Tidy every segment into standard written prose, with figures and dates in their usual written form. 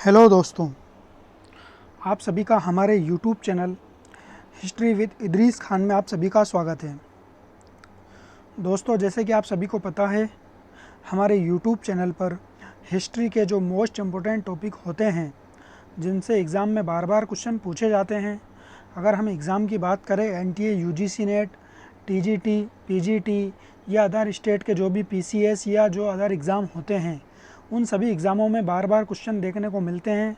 Hello दोस्तों, आप सभी का हमारे YouTube channel history with Idris Khan में आप सभी का स्वागत है। दोस्तों, जैसे कि आप सभी को पता है, हमारे YouTube चैनल पर हिस्ट्री के जो मोस्ट इम्पोर्टेंट टॉपिक होते हैं, जिनसे एग्ज़ाम में बार बार क्वेश्चन पूछे जाते हैं। अगर हम एग्ज़ाम की बात करें, NTA, UGC net, TGT, PGT या अदर स्टेट के जो भी PCS या जो अदर एग्ज़ाम होते हैं, उन सभी एग्ज़ामों में बार बार क्वेश्चन देखने को मिलते हैं।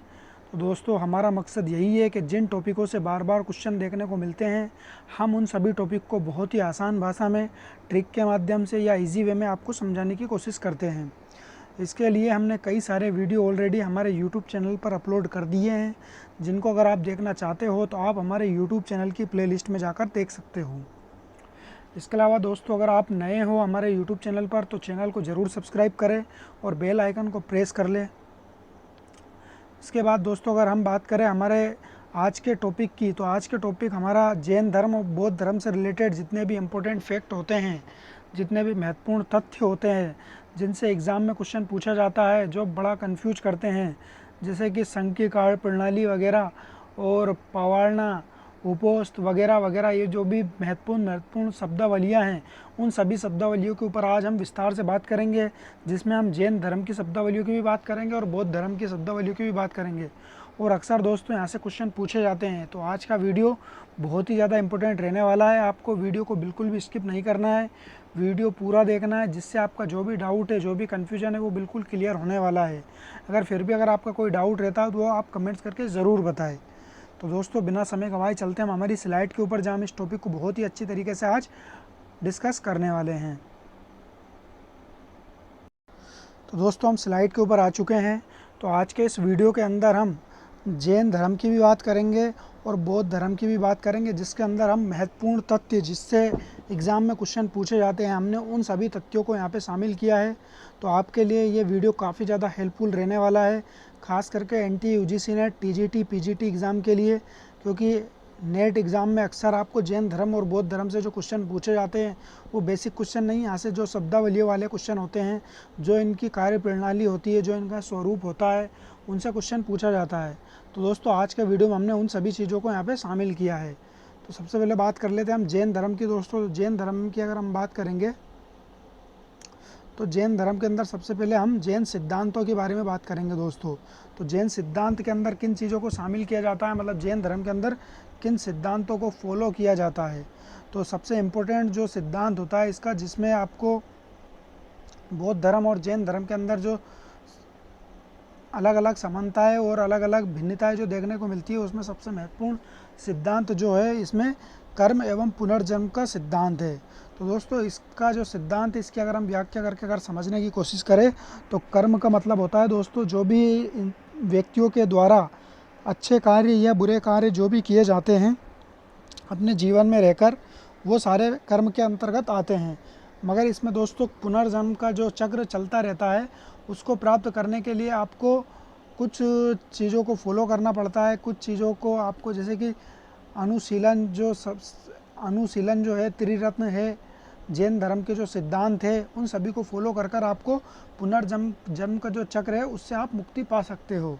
तो दोस्तों, हमारा मकसद यही है कि जिन टॉपिकों से बार बार क्वेश्चन देखने को मिलते हैं, हम उन सभी टॉपिक को बहुत ही आसान भाषा में ट्रिक के माध्यम से या इजी वे में आपको समझाने की कोशिश करते हैं। इसके लिए हमने कई सारे वीडियो ऑलरेडी हमारे यूट्यूब चैनल पर अपलोड कर दिए हैं, जिनको अगर आप देखना चाहते हो तो आप हमारे यूट्यूब चैनल की प्लेलिस्ट में जाकर देख सकते हो। इसके अलावा दोस्तों, अगर आप नए हो हमारे यूट्यूब चैनल पर तो चैनल को ज़रूर सब्सक्राइब करें और बेल आइकन को प्रेस कर लें। इसके बाद दोस्तों, अगर हम बात करें हमारे आज के टॉपिक की, तो आज के टॉपिक हमारा जैन धर्म और बौद्ध धर्म से रिलेटेड जितने भी इम्पोर्टेंट फैक्ट होते हैं, जितने भी महत्वपूर्ण तथ्य होते हैं, जिनसे एग्ज़ाम में क्वेश्चन पूछा जाता है, जो बड़ा कंफ्यूज करते हैं, जैसे कि संघ की कार्य प्रणाली वगैरह और पवारना, उपोस्त वगैरह वगैरह, ये जो भी महत्वपूर्ण शब्दावलियाँ हैं, उन सभी शब्दावलियों के ऊपर आज हम विस्तार से बात करेंगे, जिसमें हम जैन धर्म की शब्दावलियों की भी बात करेंगे और बौद्ध धर्म की शब्दावलियों की भी बात करेंगे। और अक्सर दोस्तों यहाँ से क्वेश्चन पूछे जाते हैं, तो आज का वीडियो बहुत ही ज़्यादा इंपॉर्टेंट रहने वाला है। आपको वीडियो को बिल्कुल भी स्किप नहीं करना है, वीडियो पूरा देखना है, जिससे आपका जो भी डाउट है, जो भी कन्फ्यूजन है, वो बिल्कुल क्लियर होने वाला है। अगर आपका कोई डाउट रहता है तो वो आप कमेंट्स करके ज़रूर बताएं। तो दोस्तों, बिना समय गवाए चलते हैं हम हमारी स्लाइड के ऊपर, जहाँ हम इस टॉपिक को बहुत ही अच्छी तरीके से आज डिस्कस करने वाले हैं। तो दोस्तों, हम स्लाइड के ऊपर आ चुके हैं। तो आज के इस वीडियो के अंदर हम जैन धर्म की भी बात करेंगे और बौद्ध धर्म की भी बात करेंगे, जिसके अंदर हम महत्वपूर्ण तथ्य, जिससे एग्ज़ाम में क्वेश्चन पूछे जाते हैं, हमने उन सभी तथ्यों को यहाँ पे शामिल किया है। तो आपके लिए ये वीडियो काफ़ी ज़्यादा हेल्पफुल रहने वाला है, ख़ास करके NTA, UGC net, TGT, PGT exam के लिए, क्योंकि नेट एग्ज़ाम में अक्सर आपको जैन धर्म और बौद्ध धर्म से जो क्वेश्चन पूछे जाते हैं, वो बेसिक क्वेश्चन नहीं, यहाँ से जो शब्दावलियों वाले क्वेश्चन होते हैं, जो इनकी कार्य प्रणाली होती है, जो इनका स्वरूप होता है, उनसे क्वेश्चन पूछा जाता है। तो दोस्तों, आज के वीडियो में हमने उन सभी चीज़ों को यहाँ पे शामिल किया है। तो सबसे पहले बात कर लेते हैं हम जैन धर्म की। दोस्तों, जैन धर्म की अगर हम बात करेंगे, तो जैन धर्म के अंदर सबसे पहले हम जैन सिद्धांतों के बारे में बात करेंगे दोस्तों। तो जैन सिद्धांत के अंदर किन चीज़ों को शामिल किया जाता है, मतलब जैन धर्म के अंदर किन सिद्धांतों को फॉलो किया जाता है। तो सबसे इम्पोर्टेंट जो सिद्धांत होता है इसका, जिसमें आपको बौद्ध धर्म और जैन धर्म के अंदर जो अलग अलग समानताएं और अलग अलग भिन्नताएं जो देखने को मिलती है, उसमें सबसे महत्वपूर्ण सिद्धांत जो है, इसमें कर्म एवं पुनर्जन्म का सिद्धांत है। तो दोस्तों, इसका जो सिद्धांत है, इसकी अगर हम व्याख्या करके अगर समझने की कोशिश करें, तो कर्म का मतलब होता है दोस्तों, जो भी व्यक्तियों के द्वारा अच्छे कार्य या बुरे कार्य जो भी किए जाते हैं अपने जीवन में रहकर, वो सारे कर्म के अंतर्गत आते हैं। मगर इसमें दोस्तों पुनर्जन्म का जो चक्र चलता रहता है, उसको प्राप्त करने के लिए आपको कुछ चीज़ों को फॉलो करना पड़ता है। कुछ चीज़ों को आपको, जैसे कि अनुशीलन जो है, त्रिरत्न है, जैन धर्म के जो सिद्धांत है, उन सभी को फॉलो कर आपको पुनर्जन्म का जो चक्र है, उससे आप मुक्ति पा सकते हो।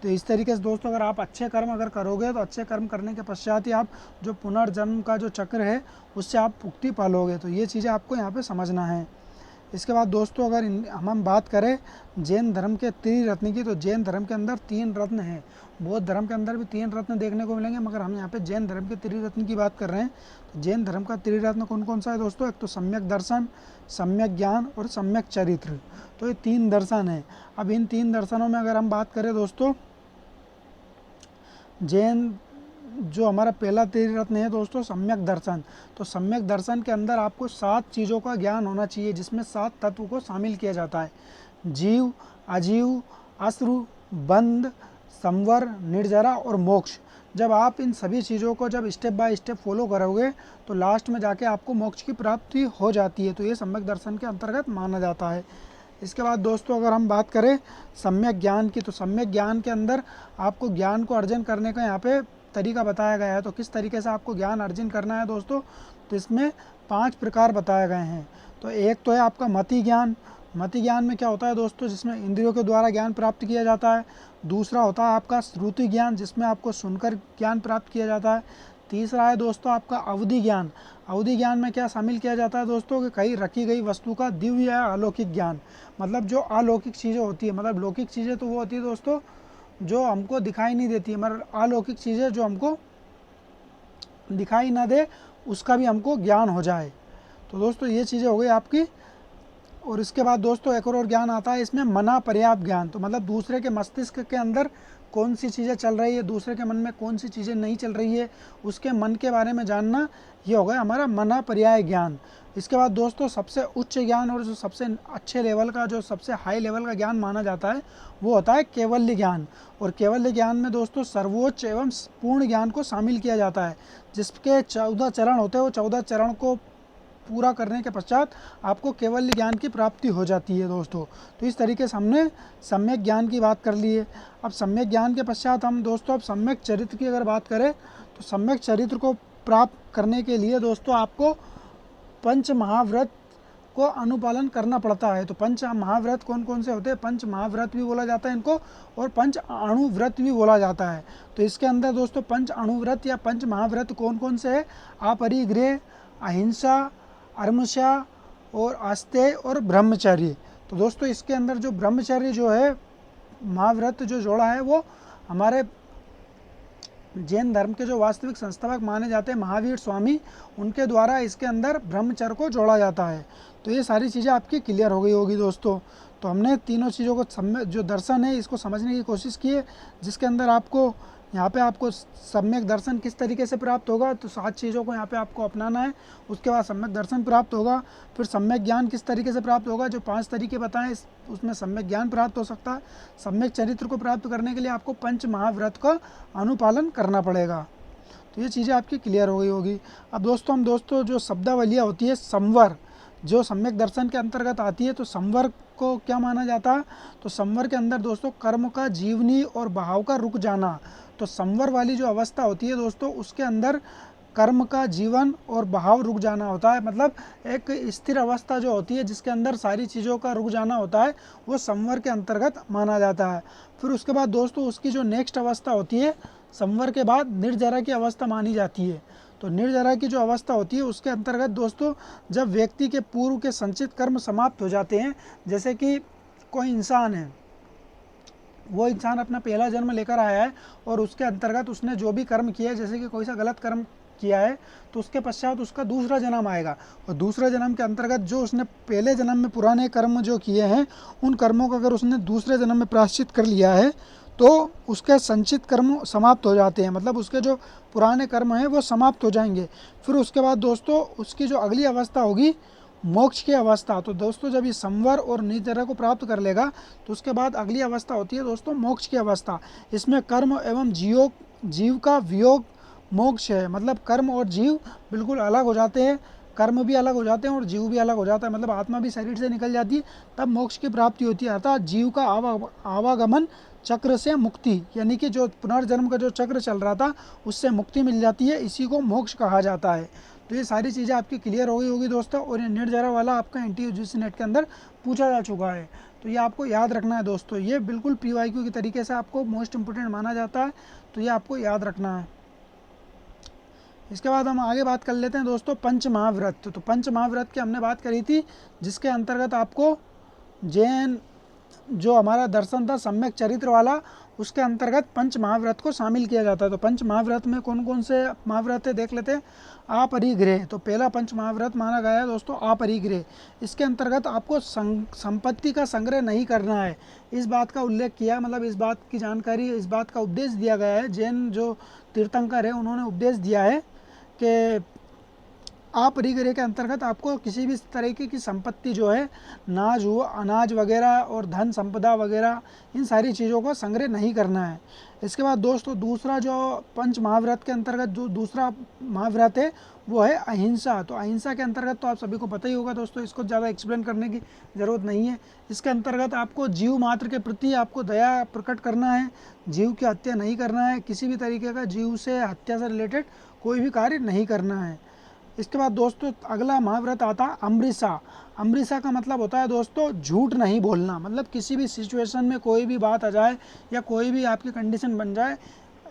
तो इस तरीके से दोस्तों, अगर आप अच्छे कर्म अगर करोगे, तो अच्छे कर्म करने के पश्चात ही आप जो पुनर्जन्म का जो चक्र है, उससे आप मुक्ति पालोगे। तो ये चीज़ें आपको यहाँ पे समझना है। इसके बाद दोस्तों, अगर हम बात करें जैन धर्म के त्रिरत्न की, तो जैन धर्म के अंदर 3 रत्न हैं। बौद्ध धर्म के अंदर भी 3 रत्न देखने को मिलेंगे, मगर हम यहाँ पे जैन धर्म के त्रिरत्न की बात कर रहे हैं। तो जैन धर्म का त्रिरत्न कौन कौन सा है दोस्तों? एक तो सम्यक दर्शन, सम्यक ज्ञान और सम्यक चरित्र। तो ये 3 दर्शन है। अब इन 3 दर्शनों में अगर हम बात करें दोस्तों, जैन जो हमारा पहला त्रिरत्न है दोस्तों, सम्यक दर्शन। तो सम्यक दर्शन के अंदर आपको 7 चीज़ों का ज्ञान होना चाहिए, जिसमें 7 तत्व को शामिल किया जाता है: जीव, अजीव, अश्रु, बंध, संवर, निर्जरा और मोक्ष। जब आप इन सभी चीज़ों को जब स्टेप बाय स्टेप फॉलो करोगे, तो लास्ट में जाके आपको मोक्ष की प्राप्ति हो जाती है। तो ये सम्यक दर्शन के अंतर्गत माना जाता है। इसके बाद दोस्तों, अगर हम बात करें सम्यक ज्ञान की, तो सम्यक ज्ञान के अंदर आपको ज्ञान को अर्जन करने का यहाँ पे तरीका बताया गया है। तो किस तरीके से आपको ज्ञान अर्जन करना है दोस्तों? तो इसमें 5 प्रकार बताए गए हैं। तो एक तो है आपका मति ज्ञान, मति ज्ञान में क्या होता है दोस्तों, जिसमें इंद्रियों के द्वारा ज्ञान प्राप्त किया जाता है। दूसरा होता है आपका श्रुति ज्ञान, जिसमें आपको सुनकर ज्ञान प्राप्त किया जाता है। तीसरा है दोस्तों आपका अवधि ज्ञान। अवधि ज्ञान में क्या शामिल किया जाता है दोस्तों, कि कहीं रखी गई वस्तु का दिव्य या अलौकिक ज्ञान, मतलब जो अलौकिक चीज़ें होती है, मतलब लौकिक चीज़ें तो वो होती है दोस्तों जो हमको दिखाई नहीं देती है, मगर अलौकिक चीज़ें जो हमको दिखाई ना दे उसका भी हमको ज्ञान हो जाए। तो दोस्तों ये चीज़ें हो गई आपकी। और इसके बाद दोस्तों एक और ज्ञान आता है इसमें, मना पर्याप्त ज्ञान। तो मतलब दूसरे के मस्तिष्क के अंदर कौन सी चीज़ें चल रही है, दूसरे के मन में कौन सी चीज़ें नहीं चल रही है, उसके मन के बारे में जानना, ये हो गया हमारा मना पर्याय ज्ञान। इसके बाद दोस्तों सबसे उच्च ज्ञान और जो सबसे अच्छे लेवल का, जो सबसे हाई लेवल का ज्ञान माना जाता है, वो होता है कैवल्य ज्ञान। और कैवल्य ज्ञान में दोस्तों सर्वोच्च एवं पूर्ण ज्ञान को शामिल किया जाता है, जिसके 14 चरण होते हैं। वो 14 चरण को पूरा करने के पश्चात आपको केवल ज्ञान की प्राप्ति हो जाती है दोस्तों। तो इस तरीके से हमने सम्यक ज्ञान की बात कर ली है। अब सम्यक ज्ञान के पश्चात हम दोस्तों अब सम्यक चरित्र की अगर बात करें, तो सम्यक चरित्र को प्राप्त करने के लिए दोस्तों आपको पंच महाव्रत को अनुपालन करना पड़ता है। तो पंच महाव्रत कौन कौन से होते हैं, पंच महाव्रत भी बोला जाता है इनको, और पंच अणुव्रत भी बोला जाता है। तो इसके अंदर दोस्तों पंच अणुव्रत या पंच महाव्रत कौन कौन से है, अपरिग्रह, अहिंसा, अर्मशा और आस्तेय और ब्रह्मचर्य। तो दोस्तों इसके अंदर जो ब्रह्मचर्य जो है महाव्रत जो जोड़ा है, वो हमारे जैन धर्म के जो वास्तविक संस्थापक माने जाते हैं महावीर स्वामी, उनके द्वारा इसके अंदर ब्रह्मचर्य को जोड़ा जाता है। तो ये सारी चीज़ें आपकी क्लियर हो गई होगी दोस्तों। तो हमने तीनों चीज़ों को जो दर्शन है इसको समझने की कोशिश की है, जिसके अंदर आपको यहाँ पे आपको सम्यक दर्शन किस तरीके से प्राप्त होगा, तो 7 चीज़ों को यहाँ पे आपको अपनाना है। उसके बाद सम्यक दर्शन प्राप्त होगा। फिर सम्यक ज्ञान किस तरीके से प्राप्त होगा, जो 5 तरीके बताएं उसमें सम्यक ज्ञान प्राप्त हो सकता है। सम्यक चरित्र को प्राप्त करने के लिए आपको पंच महाव्रत का अनुपालन करना पड़ेगा। तो ये चीज़ें आपकी क्लियर हो गई होगी। अब दोस्तों जो शब्दावलियाँ होती है संवर, जो सम्यक दर्शन के अंतर्गत आती है, तो संवर को क्या माना जाता है, तो संवर के अंदर दोस्तों कर्म का जीवनी और बहाव का रुक जाना। तो संवर वाली जो अवस्था होती है दोस्तों, उसके अंदर कर्म का जीवन और बहाव रुक जाना होता है, मतलब एक स्थिर अवस्था जो होती है जिसके अंदर सारी चीज़ों का रुक जाना होता है, वो संवर के अंतर्गत माना जाता है। फिर उसके बाद दोस्तों उसकी जो नेक्स्ट अवस्था होती है, संवर के बाद निर्जरा की अवस्था मानी जाती है। तो निर्जरा की जो अवस्था होती है उसके अंतर्गत दोस्तों जब व्यक्ति के पूर्व के संचित कर्म समाप्त हो जाते हैं, जैसे कि कोई इंसान है, वो इंसान अपना पहला जन्म लेकर आया है और उसके अंतर्गत उसने जो भी कर्म किया है, जैसे कि कोई सा गलत कर्म किया है, तो उसके पश्चात उसका दूसरा जन्म आएगा। और दूसरे जन्म के अंतर्गत जो उसने पहले जन्म में पुराने कर्म जो किए हैं, उन कर्मों का अगर उसने दूसरे जन्म में प्रायश्चित कर लिया है, तो उसके संचित कर्म समाप्त हो जाते हैं, मतलब उसके जो पुराने कर्म हैं वो समाप्त हो जाएंगे। फिर उसके बाद दोस्तों उसकी जो अगली अवस्था होगी मोक्ष की अवस्था। तो दोस्तों जब ये संवर और निर्जरा को प्राप्त कर लेगा, तो उसके बाद अगली अवस्था होती है दोस्तों मोक्ष की अवस्था। इसमें कर्म एवं जीव का वियोग मोक्ष है, मतलब कर्म और जीव बिल्कुल अलग हो जाते हैं, कर्म भी अलग हो जाते हैं और जीव भी अलग हो जाता है, मतलब आत्मा भी शरीर से निकल जाती है, तब मोक्ष की प्राप्ति होती है। अर्थात जीव का आवागमन चक्र से मुक्ति, यानी कि जो पुनर्जन्म का जो चक्र चल रहा था उससे मुक्ति मिल जाती है, इसी को मोक्ष कहा जाता है। तो ये सारी चीज़ें आपकी क्लियर हो गई होगी दोस्तों। और ये निर्जरा वाला आपका NTUGC नेट के अंदर पूछा जा चुका है, तो ये आपको याद रखना है दोस्तों। ये बिल्कुल PYQ की तरीके से आपको मोस्ट इंपोर्टेंट माना जाता है, तो ये आपको याद रखना है। इसके बाद हम आगे बात कर लेते हैं दोस्तों पंच महाव्रत। तो पंच महाव्रत की हमने बात करी थी, जिसके अंतर्गत आपको जैन जो हमारा दर्शन था सम्यक चरित्र वाला, उसके अंतर्गत पंच महाव्रत को शामिल किया जाता है। तो पंच महाव्रत में कौन कौन से महाव्रत है देख लेते हैं। अपरिग्रह, तो पहला पंच महाव्रत माना गया है दोस्तों अपरिग्रह। इसके अंतर्गत आपको संपत्ति का संग्रह नहीं करना है, इस बात का उल्लेख किया, मतलब इस बात की जानकारी, इस बात का उपदेश दिया गया है। जैन जो तीर्थंकर है उन्होंने उपदेश दिया है कि अपरिग्रह के अंतर्गत आपको किसी भी तरीके की संपत्ति जो है, नाज हुआ, अनाज वगैरह और धन संपदा वगैरह, इन सारी चीज़ों को संग्रह नहीं करना है। इसके बाद दोस्तों दूसरा जो पंच महाव्रत के अंतर्गत जो दूसरा महाव्रत है वो है अहिंसा। तो अहिंसा के अंतर्गत तो आप सभी को पता ही होगा दोस्तों, इसको ज़्यादा एक्सप्लेन करने की ज़रूरत नहीं है। इसके अंतर्गत आपको जीव मात्र के प्रति आपको दया प्रकट करना है, जीव की हत्या नहीं करना है, किसी भी तरीके का जीव से हत्या से रिलेटेड कोई भी कार्य नहीं करना है। इसके बाद दोस्तों अगला महाव्रत आता है अमृसा। अमृसा का मतलब होता है दोस्तों झूठ नहीं बोलना। मतलब किसी भी सिचुएशन में कोई भी बात आ जाए या कोई भी आपकी कंडीशन बन जाए,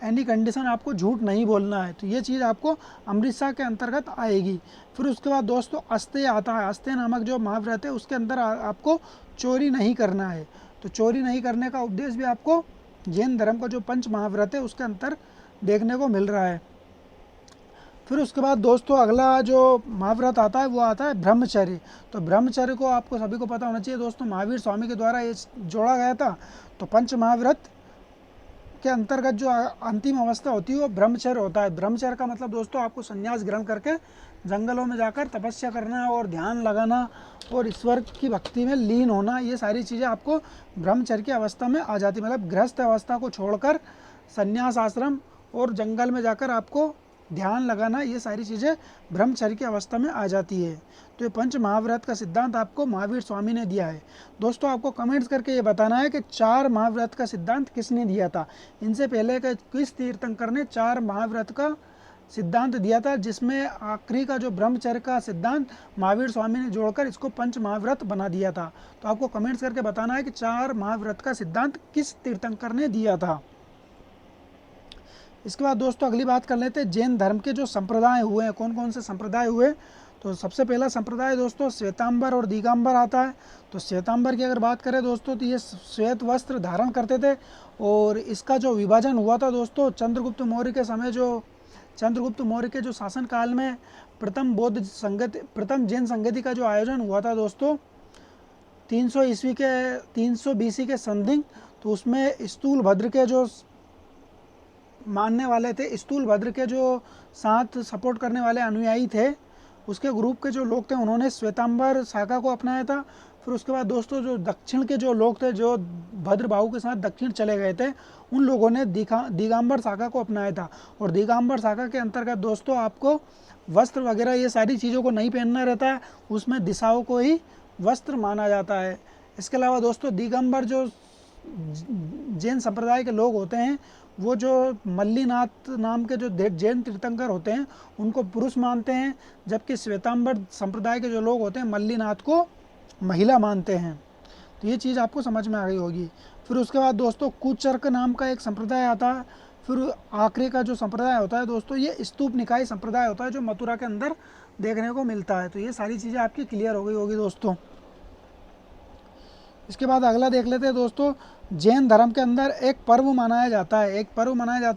एनी कंडीशन आपको झूठ नहीं बोलना है, तो ये चीज़ आपको अमृसा के अंतर्गत आएगी। फिर उसके बाद दोस्तों अस्तेय आता है। अस्तेय नामक जो महाव्रत है उसके अंदर आपको चोरी नहीं करना है। तो चोरी नहीं करने का उपदेश भी आपको जैन धर्म का जो पंच महाव्रत है उसके अंतर देखने को मिल रहा है। फिर उसके बाद दोस्तों अगला जो महाव्रत आता है वो आता है ब्रह्मचर्य। तो ब्रह्मचर्य को आपको सभी को पता होना चाहिए दोस्तों, महावीर स्वामी के द्वारा ये जोड़ा गया था। तो पंच महाव्रत के अंतर्गत जो अंतिम अवस्था होती है वो ब्रह्मचर्य होता है। ब्रह्मचर्य का मतलब दोस्तों आपको संन्यास ग्रहण करके जंगलों में जाकर तपस्या करना और ध्यान लगाना और ईश्वर की भक्ति में लीन होना, ये सारी चीज़ें आपको ब्रह्मचर्य की अवस्था में आ जाती है। मतलब गृहस्थ अवस्था को छोड़कर संन्यास आश्रम और जंगल में जाकर आपको ध्यान लगाना, ये सारी चीज़ें ब्रह्मचर्य की अवस्था में आ जाती है। तो ये पंच महाव्रत का सिद्धांत आपको महावीर स्वामी ने दिया है। दोस्तों आपको कमेंट्स करके ये बताना है कि 4 महाव्रत का सिद्धांत किसने दिया था। इनसे पहले के किस तीर्थंकर ने 4 महाव्रत का सिद्धांत दिया था, जिसमें आखिरी का जो ब्रह्मचर्य का सिद्धांत महावीर स्वामी ने जोड़कर इसको पंच महाव्रत बना दिया था। तो आपको कमेंट्स करके बताना है कि 4 महाव्रत का सिद्धांत किस तीर्थंकर ने दिया था। इसके बाद दोस्तों अगली बात कर लेते हैं जैन धर्म के जो संप्रदाय हुए हैं, कौन कौन से संप्रदाय हुए। तो सबसे पहला संप्रदाय दोस्तों श्वेतांबर और दिगंबर आता है। तो श्वेतांबर की अगर बात करें दोस्तों तो ये श्वेत वस्त्र धारण करते थे और इसका जो विभाजन हुआ था दोस्तों चंद्रगुप्त मौर्य के समय, जो चंद्रगुप्त मौर्य के जो शासनकाल में प्रथम जैन संगति का जो आयोजन हुआ था दोस्तों 300 BC के समथिंग। तो उसमें स्थूल भद्र के जो मानने वाले थे, स्थूल भद्र के जो साथ सपोर्ट करने वाले अनुयायी थे, उसके ग्रुप के जो लोग थे उन्होंने श्वेतांबर शाखा को अपनाया था। फिर उसके बाद दोस्तों जो दक्षिण के जो लोग थे, जो भद्रबाहु के साथ दक्षिण चले गए थे, उन लोगों ने दिगंबर शाखा को अपनाया था। और दिगंबर शाखा के अंतर्गत दोस्तों आपको वस्त्र वगैरह ये सारी चीज़ों को नहीं पहनना रहता है, उसमें दिशाओं को ही वस्त्र माना जाता है। इसके अलावा दोस्तों दिगंबर जो जैन संप्रदाय के लोग होते हैं, वो जो मल्लीनाथ नाम के जो जैन तीर्थंकर होते हैं उनको पुरुष मानते हैं, जबकि श्वेतांबर संप्रदाय के जो लोग होते हैं मल्लीनाथ को महिला मानते हैं। तो ये चीज़ आपको समझ में आ गई होगी। फिर उसके बाद दोस्तों कुचर्क नाम का एक संप्रदाय आता है। फिर आखिरी का जो संप्रदाय होता है दोस्तों ये स्तूप निकाय संप्रदाय होता है, जो मथुरा के अंदर देखने को मिलता है। तो ये सारी चीज़ें आपकी क्लियर हो गई होगी दोस्तों। इसके बाद अगला देख लेते हैं दोस्तों, जैन धर्म के अंदर एक पर्व मनाया जाता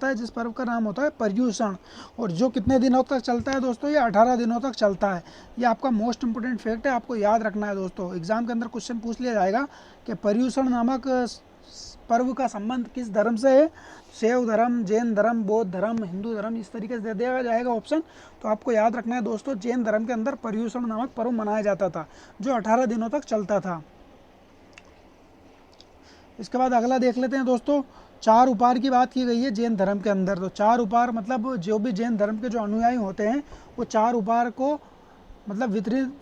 है जिस पर्व का नाम होता है पर्युषण। और जो कितने दिनों तक चलता है दोस्तों, ये 18 दिनों तक चलता है। ये आपका मोस्ट इंपोर्टेंट फैक्ट है, आपको याद रखना है दोस्तों। एग्जाम के अंदर क्वेश्चन पूछ लिया जाएगा कि पर्युषण नामक पर्व का संबंध किस धर्म से है। शैव धर्म, जैन धर्म, बौद्ध धर्म, हिंदू धर्म, इस तरीके से दे दिया जाएगा ऑप्शन। तो आपको याद रखना है दोस्तों, जैन धर्म के अंदर पर्युषण नामक पर्व मनाया जाता था जो 18 दिनों तक चलता था। इसके बाद अगला देख लेते हैं दोस्तों, 4 उपार की बात की गई है जैन धर्म के अंदर। तो 4 उपार मतलब जो भी जैन धर्म के जो अनुयायी होते हैं वो 4 उपार को मतलब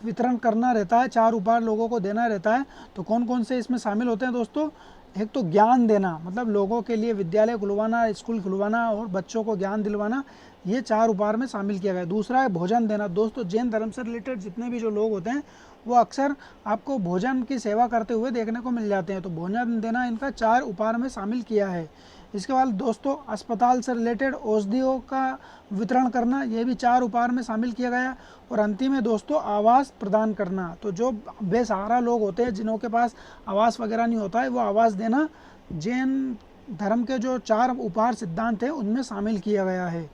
वितरण करना रहता है, 4 उपार लोगों को देना रहता है। तो कौन कौन से इसमें शामिल होते हैं दोस्तों, एक तो ज्ञान देना, मतलब लोगों के लिए विद्यालय खुलवाना, स्कूल खुलवाना और बच्चों को ज्ञान दिलवाना, ये 4 उपार में शामिल किया गया है। दूसरा है भोजन देना। दोस्तों जैन धर्म से रिलेटेड जितने भी जो लोग होते हैं वो अक्सर आपको भोजन की सेवा करते हुए देखने को मिल जाते हैं। तो भोजन देना इनका 4 उपार में शामिल किया है। इसके बाद दोस्तों अस्पताल से रिलेटेड औषधियों का वितरण करना, ये भी 4 उपार में शामिल किया गया। और अंतिम है दोस्तों आवास प्रदान करना। तो जो बेसहारा लोग होते हैं जिनों के पास आवास वगैरह नहीं होता है, वो आवास देना जैन धर्म के जो 4 उपार सिद्धांत हैं उनमें शामिल किया गया है।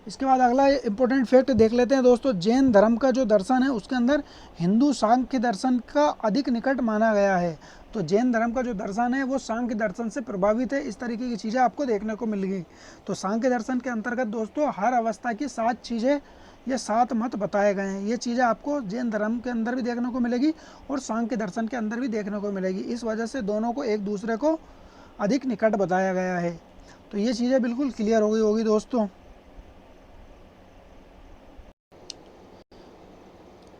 इसके बाद अगला इंपॉर्टेंट फैक्ट देख लेते हैं दोस्तों, जैन धर्म का जो दर्शन है उसके अंदर हिंदू सांख्य दर्शन का अधिक निकट माना गया है। तो जैन धर्म का जो दर्शन है वो सांख्य दर्शन से प्रभावित है। इस तरीके की चीज़ें आपको देखने को मिल गई। तो सांख्य दर्शन के अंतर्गत दोस्तों हर अवस्था की 7 चीज़ें या 7 मत बताए गए हैं। ये चीज़ें आपको जैन धर्म के अंदर भी देखने को मिलेगी और सांख्य दर्शन के अंदर भी देखने को मिलेगी। इस वजह से दोनों को एक दूसरे को अधिक निकट बताया गया है। तो ये चीज़ें बिल्कुल क्लियर हो गई होगी दोस्तों।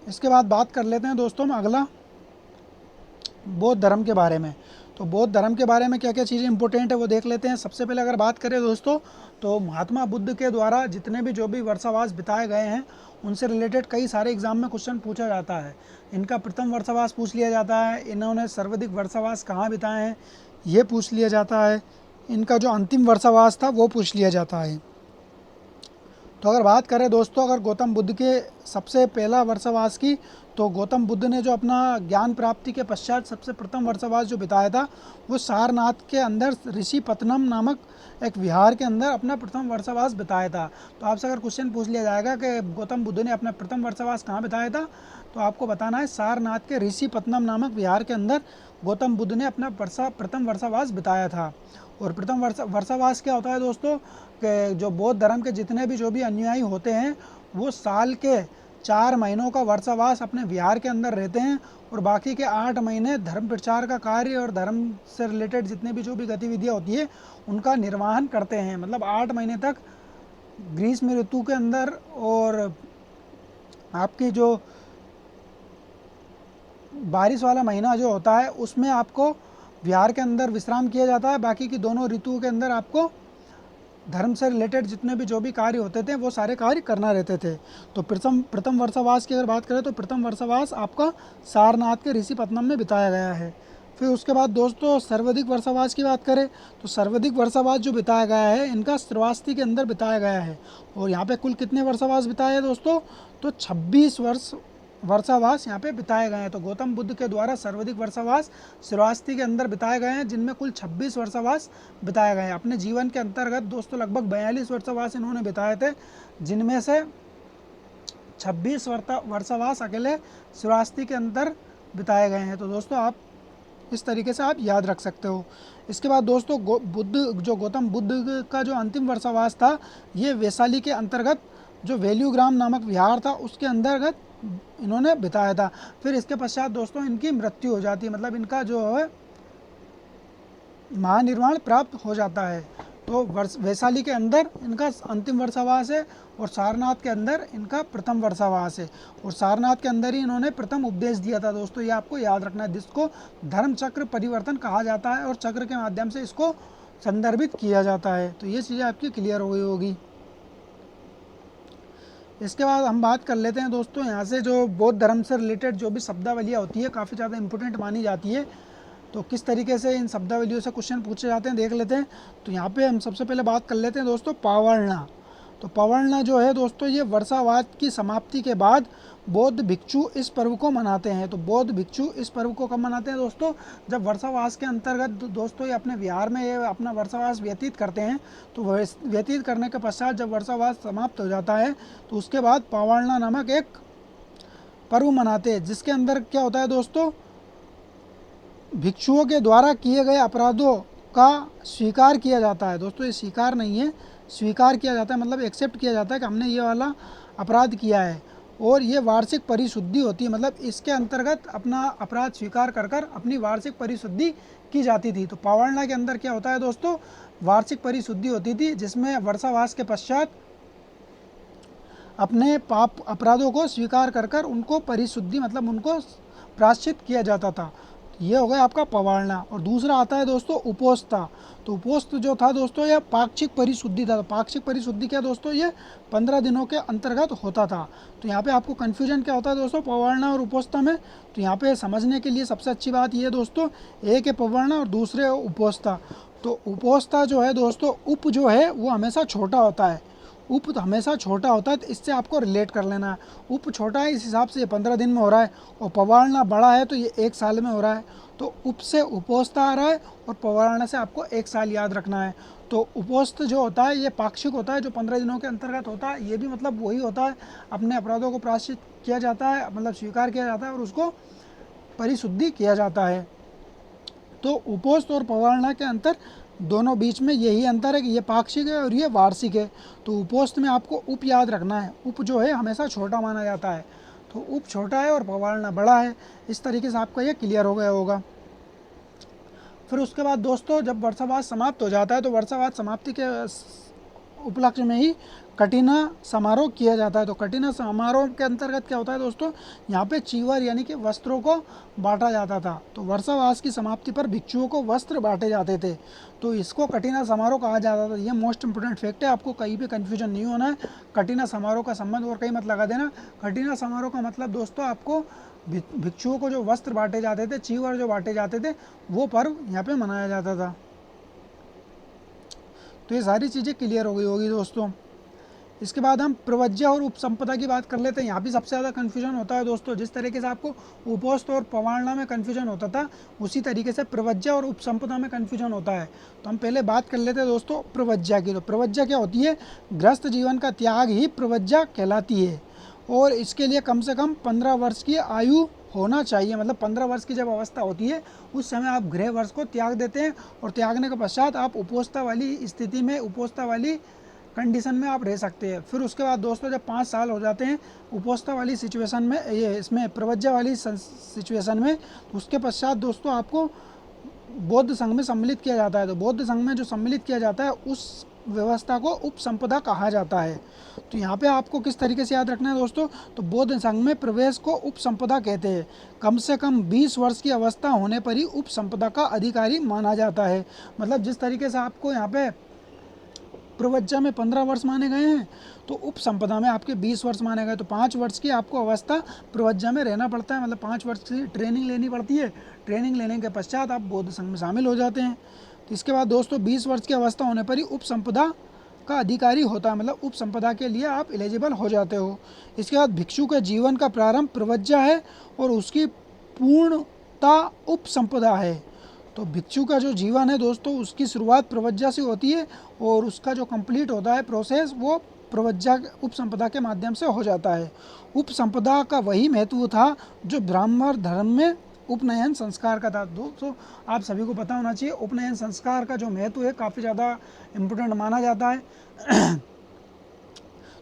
इसके बाद बात कर लेते हैं दोस्तों हम अगला बौद्ध धर्म के बारे में। तो बौद्ध धर्म के बारे में क्या क्या चीज़ें इंपॉर्टेंट है वो देख लेते हैं। सबसे पहले अगर बात करें दोस्तों, तो महात्मा बुद्ध के द्वारा जितने भी जो भी वर्षावास बिताए गए हैं उनसे रिलेटेड कई सारे एग्जाम में क्वेश्चन पूछा जाता है। इनका प्रथम वर्षावास पूछ लिया जाता है, इन्होंने सर्वाधिक वर्षावास कहाँ बिताए हैं ये पूछ लिया जाता है, इनका जो अंतिम वर्षावास था वो पूछ लिया जाता है। तो अगर बात करें दोस्तों अगर गौतम बुद्ध के सबसे पहला वर्षावास की, तो गौतम बुद्ध ने जो अपना ज्ञान प्राप्ति के पश्चात सबसे प्रथम वर्षावास जो बिताया था वो सारनाथ के अंदर ऋषि पत्तनम नामक एक विहार के अंदर अपना प्रथम वर्षावास बिताया था। तो आपसे अगर क्वेश्चन पूछ लिया जाएगा कि गौतम बुद्ध ने अपना प्रथम वर्षावास कहाँ बिताया था, तो आपको बताना है सारनाथ के ऋषि पत्तनम नामक विहार के अंदर गौतम बुद्ध ने अपना प्रथम वर्षावास बिताया था। और प्रथम वर्षावास क्या होता है दोस्तों, कि जो बौद्ध धर्म के जितने भी जो भी अनुयायी होते हैं वो साल के 4 महीनों का वर्षावास अपने विहार के अंदर रहते हैं और बाकी के 8 महीने धर्म प्रचार का कार्य और धर्म से रिलेटेड जितने भी जो भी गतिविधियाँ होती है उनका निर्वहन करते हैं। मतलब 8 महीने तक ग्रीष्म ऋतु के अंदर और आपकी जो बारिश वाला महीना जो होता है उसमें आपको विहार के अंदर विश्राम किया जाता है। बाकी की दोनों ऋतुओं के अंदर आपको धर्म से रिलेटेड जितने भी जो भी कार्य होते थे वो सारे कार्य करना रहते थे। तो प्रथम वर्षावास की अगर बात करें तो प्रथम वर्षावास आपका सारनाथ के ऋषि पत्तनम में बिताया गया है। फिर उसके बाद दोस्तों सर्वाधिक वर्षावास की बात करें तो सर्वाधिक वर्षावास जो बिताया गया है इनका श्रावस्ती के अंदर बिताया गया है। और यहाँ पे कुल कितने वर्षावास बिताए हैं दोस्तों, तो 26 वर्षावास यहाँ पे बिताए गए हैं। तो गौतम बुद्ध के द्वारा सर्वाधिक वर्षावास श्रावस्ती के अंदर बिताए गए हैं, जिनमें कुल 26 वर्षावास बिताए गए हैं। अपने जीवन के अंतर्गत दोस्तों लगभग 42 वर्षावास इन्होंने बिताए थे, जिनमें से 26 वर्षावास अकेले श्रावस्ती के अंदर बिताए गए हैं। तो दोस्तों आप इस तरीके से आप याद रख सकते हो। इसके बाद दोस्तों गौतम बुद्ध का जो अंतिम वर्षावास था ये वैशाली के अंतर्गत जो वैल्यूग्राम नामक विहार था उसके अंतर्गत इन्होंने बिताया था। फिर इसके पश्चात दोस्तों इनकी मृत्यु हो जाती है, मतलब इनका जो है महानिर्वाण प्राप्त हो जाता है। तो वैशाली के अंदर इनका अंतिम वर्षावास है और सारनाथ के अंदर इनका प्रथम वर्षावास है। और सारनाथ के अंदर ही इन्होंने प्रथम उपदेश दिया था दोस्तों, ये आपको याद रखना है, जिसको धर्म चक्र परिवर्तन कहा जाता है और चक्र के माध्यम से इसको संदर्भित किया जाता है। तो ये चीज़ें आपकी क्लियर हो गई होगी। इसके बाद हम बात कर लेते हैं दोस्तों यहाँ से जो बौद्ध धर्म से रिलेटेड जो भी शब्दावलियाँ होती है काफ़ी ज़्यादा इंपॉर्टेंट मानी जाती है। तो किस तरीके से इन शब्दावलियों से क्वेश्चन पूछे जाते हैं देख लेते हैं। तो यहाँ पे हम सबसे पहले बात कर लेते हैं दोस्तों पावरना। तो पावरना जो है दोस्तों ये वर्षावास की समाप्ति के बाद बौद्ध भिक्षु इस पर्व को मनाते हैं। तो बौद्ध भिक्षु इस पर्व को कब मनाते हैं दोस्तों, जब वर्षावास के अंतर्गत दोस्तों ये अपने विहार में ये अपना वर्षावास व्यतीत करते हैं। तो व्यतीत करने के पश्चात जब वर्षावास समाप्त हो जाता है तो उसके बाद पावरना नामक एक पर्व मनाते हैं, जिसके अंदर क्या होता है दोस्तों, भिक्षुओं के द्वारा किए गए अपराधों का स्वीकार किया जाता है। दोस्तों ये स्वीकार नहीं है, स्वीकार किया जाता है, मतलब एक्सेप्ट किया जाता है कि हमने ये वाला अपराध किया है। और ये वार्षिक परिशुद्धि होती है, मतलब इसके अंतर्गत अपना अपराध स्वीकार कर कर अपनी वार्षिक परिशुद्धि की जाती थी। तो पावरना के अंदर क्या होता है दोस्तों, वार्षिक परिशुद्धि होती थी, जिसमें वर्षावास के पश्चात अपने पाप अपराधों को स्वीकार कर कर उनको परिशुद्धि मतलब उनको प्रायश्चित किया जाता था। ये हो गया आपका पवारना। और दूसरा आता है दोस्तों उपोस्ता। तो उपोस्त जो था दोस्तों यह पाक्षिक परिशुद्धि था। तो पाक्षिक परिशुद्धि क्या दोस्तों, ये 15 दिनों के अंतर्गत होता था। तो यहाँ पे आपको कन्फ्यूजन क्या होता है दोस्तों पवारना और उपोस्ता में, तो यहाँ पे समझने के लिए सबसे अच्छी बात ये दोस्तों, एक है पवारना और दूसरे उपोस्ता। तो उपोस्ता जो है दोस्तों, उप जो है वो हमेशा छोटा होता है, उप तो हमेशा छोटा होता है, तो इससे आपको रिलेट कर लेना है। उप छोटा है इस हिसाब से ये 15 दिन में हो रहा है और पवारना बड़ा है तो ये 1 साल में हो रहा है। तो उप से उपोस्ता आ रहा है और पवारना से आपको 1 साल याद रखना है। तो उपोस्त जो होता है ये पाक्षिक होता है, जो 15 दिनों के अंतर्गत होता है। ये भी मतलब वही होता है, अपने अपराधों को प्रायश्चित किया जाता है, मतलब स्वीकार किया जाता है और उसको परिशुद्धि किया जाता है। तो उपोस्त और पवारना के अंतर दोनों बीच में यही अंतर है कि ये पाक्षिक है और ये वार्षिक है। तो उपोस्त में आपको उप याद रखना है, उप जो है हमेशा छोटा माना जाता है, तो उप छोटा है और पवारना बड़ा है। इस तरीके से आपका ये क्लियर हो गया होगा। फिर उसके बाद दोस्तों जब वर्षावास समाप्त हो जाता है तो वर्षावास समाप्ति के उपलक्ष्य में ही कटिना समारोह किया जाता है। तो कटिना समारोह के अंतर्गत क्या होता है दोस्तों, यहाँ पे चीवर यानी कि वस्त्रों को बांटा जाता था। तो वर्षावास की समाप्ति पर भिक्षुओं को वस्त्र बांटे जाते थे, तो इसको कटिना समारोह कहा जाता था। ये मोस्ट इंपोर्टेंट फैक्ट है, आपको कहीं भी कन्फ्यूजन नहीं होना है। कटिना समारोह का संबंध और कहीं मत लगा देना। कटिना समारोह का मतलब दोस्तों आपको भिक्षुओं को जो वस्त्र बांटे जाते थे, चीवर जो बांटे जाते थे, वो पर्व यहाँ पे मनाया जाता था। तो ये सारी चीज़ें क्लियर हो गई होगी दोस्तों। इसके बाद हम प्रवज्या और उपसंपदा की बात कर लेते हैं। यहाँ भी सबसे ज़्यादा कन्फ्यूजन होता है दोस्तों। जिस तरीके से आपको उपोस्त और पवारणा में कन्फ्यूजन होता था, उसी तरीके से प्रवज्या और उपसंपदा में कन्फ्यूजन होता है। तो हम पहले बात कर लेते हैं दोस्तों प्रवज्या की। तो प्रवज्या क्या होती है, गृहस्थ जीवन का त्याग ही प्रवज्या कहलाती है, और इसके लिए कम से कम 15 वर्ष की आयु होना चाहिए। मतलब 15 वर्ष की जब अवस्था होती है, उस समय आप गृह वर्ष को त्याग देते हैं, और त्यागने के पश्चात आप उपोस्ता वाली स्थिति में, उपोस्ता वाली कंडीशन में आप रह सकते हैं। फिर उसके बाद दोस्तों जब 5 साल हो जाते हैं उपोस्ता वाली सिचुएशन में, ये इसमें प्रवज्या वाली सिचुएशन में, तो उसके पश्चात दोस्तों आपको बौद्ध संघ में सम्मिलित किया जाता है। तो बौद्ध संघ में जो सम्मिलित किया जाता है, उस व्यवस्था को उपसंपदा कहा जाता है। तो यहाँ पे आपको किस तरीके से याद रखना है दोस्तों, तो बौद्ध संघ में प्रवेश को उपसंपदा कहते हैं। कम से कम 20 वर्ष की अवस्था होने पर ही उपसंपदा का अधिकारी माना जाता है। मतलब जिस तरीके से आपको यहाँ पे प्रवज्जा में 15 वर्ष माने गए हैं, तो उपसंपदा में आपके 20 वर्ष माने गए। तो 5 वर्ष की आपको अवस्था प्रवज्जा में रहना पड़ता है, मतलब 5 वर्ष की ट्रेनिंग लेनी पड़ती है। ट्रेनिंग लेने के पश्चात आप बौद्ध संघ में शामिल हो जाते हैं। तो इसके बाद दोस्तों 20 वर्ष की अवस्था होने पर ही उपसंपदा का अधिकारी होता है, मतलब उपसंपदा के लिए आप एलिजिबल हो जाते हो। इसके बाद भिक्षु के जीवन का प्रारंभ प्रवज्जा है, और उसकी पूर्णता उपसंपदा है। तो भिक्षु का जो जीवन है दोस्तों, उसकी शुरुआत प्रवज्जा से होती है, और उसका जो कंप्लीट होता है प्रोसेस, वो प्रवज्जा उपसंपदा के माध्यम से हो जाता है। उपसंपदा का वही महत्व था जो ब्राह्मण धर्म में उपनयन संस्कार का था। दोस्तों आप सभी को पता होना चाहिए, उपनयन संस्कार का जो महत्व है काफ़ी ज़्यादा इम्पोर्टेंट माना जाता है।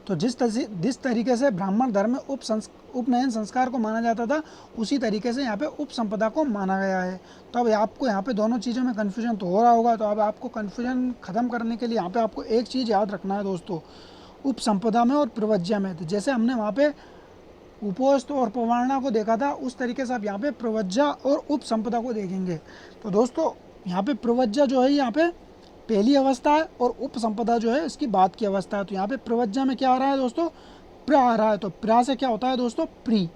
तो जिस तरीके से ब्राह्मण धर्म में उपनयन संस्कार को माना जाता था, उसी तरीके से यहाँ पे उपसंपदा को माना गया है। तो अब आपको यहाँ पे दोनों चीज़ों में कन्फ्यूजन तो हो रहा होगा। तो अब आपको कन्फ्यूजन ख़त्म करने के लिए यहाँ पे आपको एक चीज़ याद रखना है दोस्तों, उपसंपदा में और प्रवज्या में। तो जैसे हमने वहाँ पे उपोस्त और पवारणा को देखा था, उस तरीके से आप यहाँ पे प्रवज्जा और उपसंपदा को देखेंगे। तो दोस्तों यहाँ पे प्रवज्जा जो है यहाँ पे पहली अवस्था है, और उपसंपदा जो है इसकी बाद की अवस्था है। तो यहाँ पे प्रवज्जा में क्या आ रहा है दोस्तों, प्रा आ रहा है। तो प्रा से क्या होता है दोस्तों, प्री।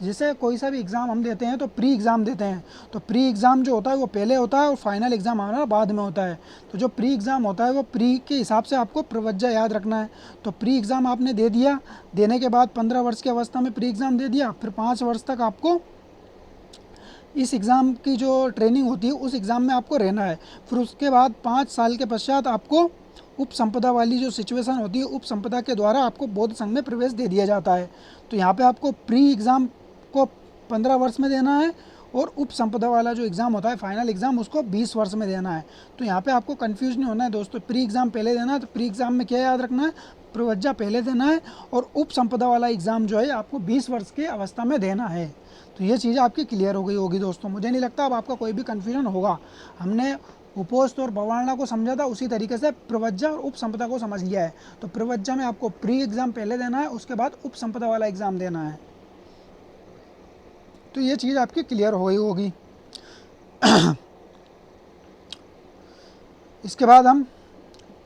जैसे कोई सा भी एग्ज़ाम हम देते हैं तो प्री एग्ज़ाम देते हैं, तो प्री एग्ज़ाम जो होता है वो पहले होता है, और फाइनल एग्ज़ाम हमारा बाद में होता है। तो जो प्री एग्ज़ाम होता है वो प्री के हिसाब से आपको प्रवज्जा याद रखना है। तो प्री एग्ज़ाम आपने दे दिया, देने के बाद 15 वर्ष की अवस्था में प्री एग्ज़ाम दे दिया, फिर 5 वर्ष तक आपको इस एग्ज़ाम की जो ट्रेनिंग होती है उस एग्ज़ाम में आपको रहना है। फिर उसके बाद 5 साल के पश्चात आपको उपसंपदा वाली जो सिचुएशन होती है, उपसंपदा के द्वारा आपको बौद्ध संघ में प्रवेश दे दिया जाता है। तो यहाँ पे आपको प्री एग्ज़ाम को 15 वर्ष में देना है, और उपसंपदा वाला जो एग्ज़ाम होता है फाइनल एग्ज़ाम, उसको 20 वर्ष में देना है। तो यहाँ पे आपको कन्फ्यूज नहीं होना है दोस्तों। प्री एग्ज़ाम पहले देना है, तो प्री एग्ज़ाम में क्या याद रखना है, प्रवज्जा पहले देना है, और उपसंपदा वाला एग्ज़ाम जो है आपको 20 वर्ष की अवस्था में देना है। तो ये चीज़ आपकी क्लियर हो गई होगी दोस्तों। मुझे नहीं लगता अब आपका कोई भी कन्फ्यूजन होगा। हमने उपोस्त और पवारणा को समझा था, उसी तरीके से प्रवज्जा और उपसंपदा को समझ लिया है। तो प्रवज्जा में आपको प्री एग्ज़ाम पहले देना है, उसके बाद उपसंपदा वाला एग्ज़ाम देना है। तो ये चीज़ आपकी क्लियर हो गई होगी। इसके बाद हम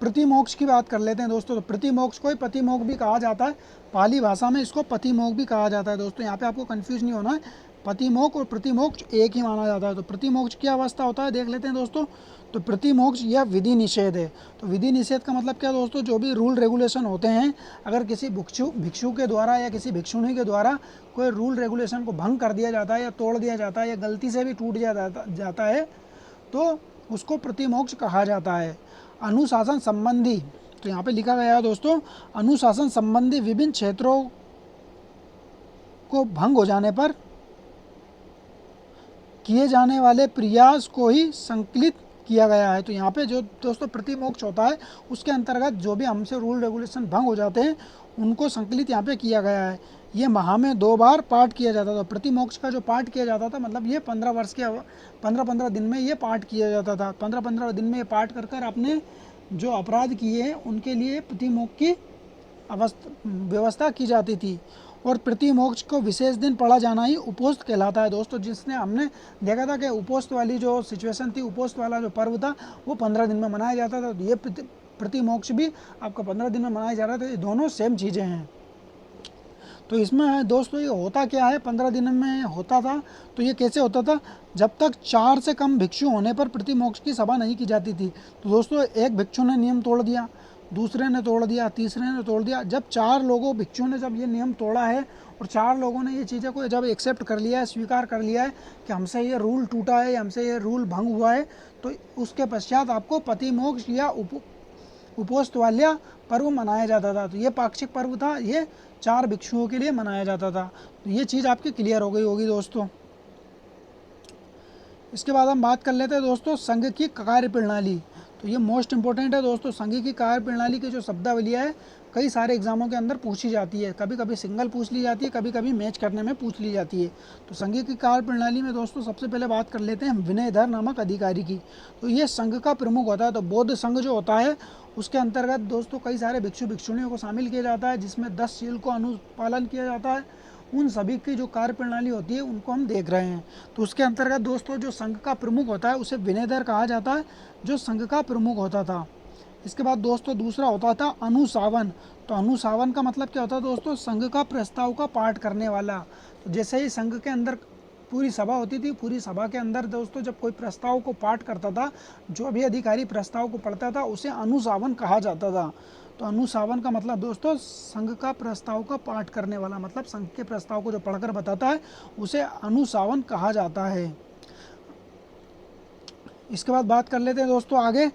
प्रतिमोक्ष की बात कर लेते हैं दोस्तों। तो प्रतिमोक्ष को ही पतिमोक्ष भी कहा जाता है, पाली भाषा में इसको पतिमोक्ष भी कहा जाता है दोस्तों। यहाँ पे आपको कंफ्यूज नहीं होना है, पतिमोक्ष और प्रतिमोक्ष एक ही माना जाता है। तो प्रतिमोक्ष क्या अवस्था होता है देख लेते हैं दोस्तों। तो प्रतिमोक्ष यह विधि निषेध है। तो विधि निषेध का मतलब क्या दोस्तों, जो भी रूल रेगुलेशन होते हैं, अगर किसी भिक्षु के द्वारा या किसी भिक्षुणी के द्वारा कोई रूल रेगुलेशन को भंग कर दिया जाता है, या तोड़ दिया जाता है, या गलती से भी टूट जाता है, तो उसको प्रतिमोक्ष कहा जाता है। अनुशासन संबंधी, तो यहाँ पे लिखा गया है दोस्तों, अनुशासन संबंधी विभिन्न क्षेत्रों को भंग हो जाने पर किए जाने वाले प्रयास को ही संकलित किया गया है। तो यहाँ पे जो दोस्तों प्रतिमोक्ष होता है, उसके अंतर्गत जो भी हमसे रूल रेगुलेशन भंग हो जाते हैं, उनको संकलित यहाँ पे किया गया है। ये माह में 2 बार पाठ किया जाता था। प्रतिमोक्ष का जो पाठ किया जाता था, मतलब ये 15 दिन में ये पाठ किया जाता था। 15 दिन में ये पाठ कर कर अपने जो अपराध किए हैं उनके लिए प्रतिमोक्ष की व्यवस्था की जाती थी। और प्रतिमोक्ष को विशेष दिन पढ़ा जाना ही उपोस्त कहलाता है दोस्तों। जिसने हमने देखा था कि उपोस्त वाली जो सिचुएशन थी, उपोस्त वाला जो पर्व था वो 15 दिन में मनाया जाता था। तो ये प्रतिमोक्ष भी आपका 15 दिन में मनाया जा रहा था। ये दोनों सेम चीज़ें हैं। तो इसमें दोस्तों ये होता क्या है, 15 दिन में होता था। तो ये कैसे होता था, जब तक 4 से कम भिक्षु होने पर प्रतिमोक्ष की सभा नहीं की जाती थी। तो दोस्तों एक भिक्षु ने नियम तोड़ दिया, दूसरे ने तोड़ दिया, तीसरे ने तोड़ दिया। जब 4 लोगों भिक्षुओं ने जब ये नियम तोड़ा है और 4 लोगों ने ये चीज़ें को जब एक्सेप्ट कर लिया है, स्वीकार कर लिया है कि हमसे ये रूल टूटा है, हमसे ये रूल भंग हुआ है, तो उसके पश्चात आपको प्रतिमोक्ष या उपोस्तवाल्या पर्व मनाया जाता था। तो ये पाक्षिक पर्व था, ये 4 भिक्षुओं के लिए मनाया जाता था। तो ये चीज़ आपकी क्लियर हो गई होगी दोस्तों। इसके बाद हम बात कर लेते हैं दोस्तों संघ की कार्य प्रणाली। तो ये मोस्ट इंपॉर्टेंट है दोस्तों। संघ की कार्य प्रणाली की जो शब्दावलियाँ है कई सारे एग्जामों के अंदर पूछी जाती है। कभी कभी सिंगल पूछ ली जाती है, कभी कभी मैच करने में पूछ ली जाती है। तो संघ की कार्य प्रणाली में दोस्तों सबसे पहले बात कर लेते हैं विनयधर नामक अधिकारी की। तो ये संघ का प्रमुख होता है। तो बौद्ध संघ जो होता है उसके अंतर्गत दोस्तों कई सारे भिक्षु भिक्षुणियों को शामिल किया जाता है, जिसमें 10 शील को अनुपालन किया जाता है। उन सभी की जो कार्य प्रणाली होती है उनको हम देख रहे हैं। तो उसके अंतर्गत दोस्तों जो संघ का प्रमुख होता है उसे विनयधर कहा जाता है, जो संघ का प्रमुख होता था। इसके बाद दोस्तों दूसरा होता था अनुसावन। तो अनुसावन का मतलब क्या होता है दोस्तों, संघ का प्रस्ताव का पाठ करने वाला। तो जैसे ही संघ के अंदर पूरी सभा होती थी, पूरी सभा के अंदर दोस्तों जब कोई प्रस्ताव को पाठ करता था, जो भी अधिकारी प्रस्ताव को पढ़ता था उसे अनुसावन कहा जाता था। तो अनुसावन का मतलब दोस्तों संघ का प्रस्ताव का पाठ करने वाला, मतलब संघ के प्रस्ताव को जो पढ़कर बताता है उसे अनुसावन कहा जाता है। इसके बाद बात कर लेते हैं दोस्तों आगे,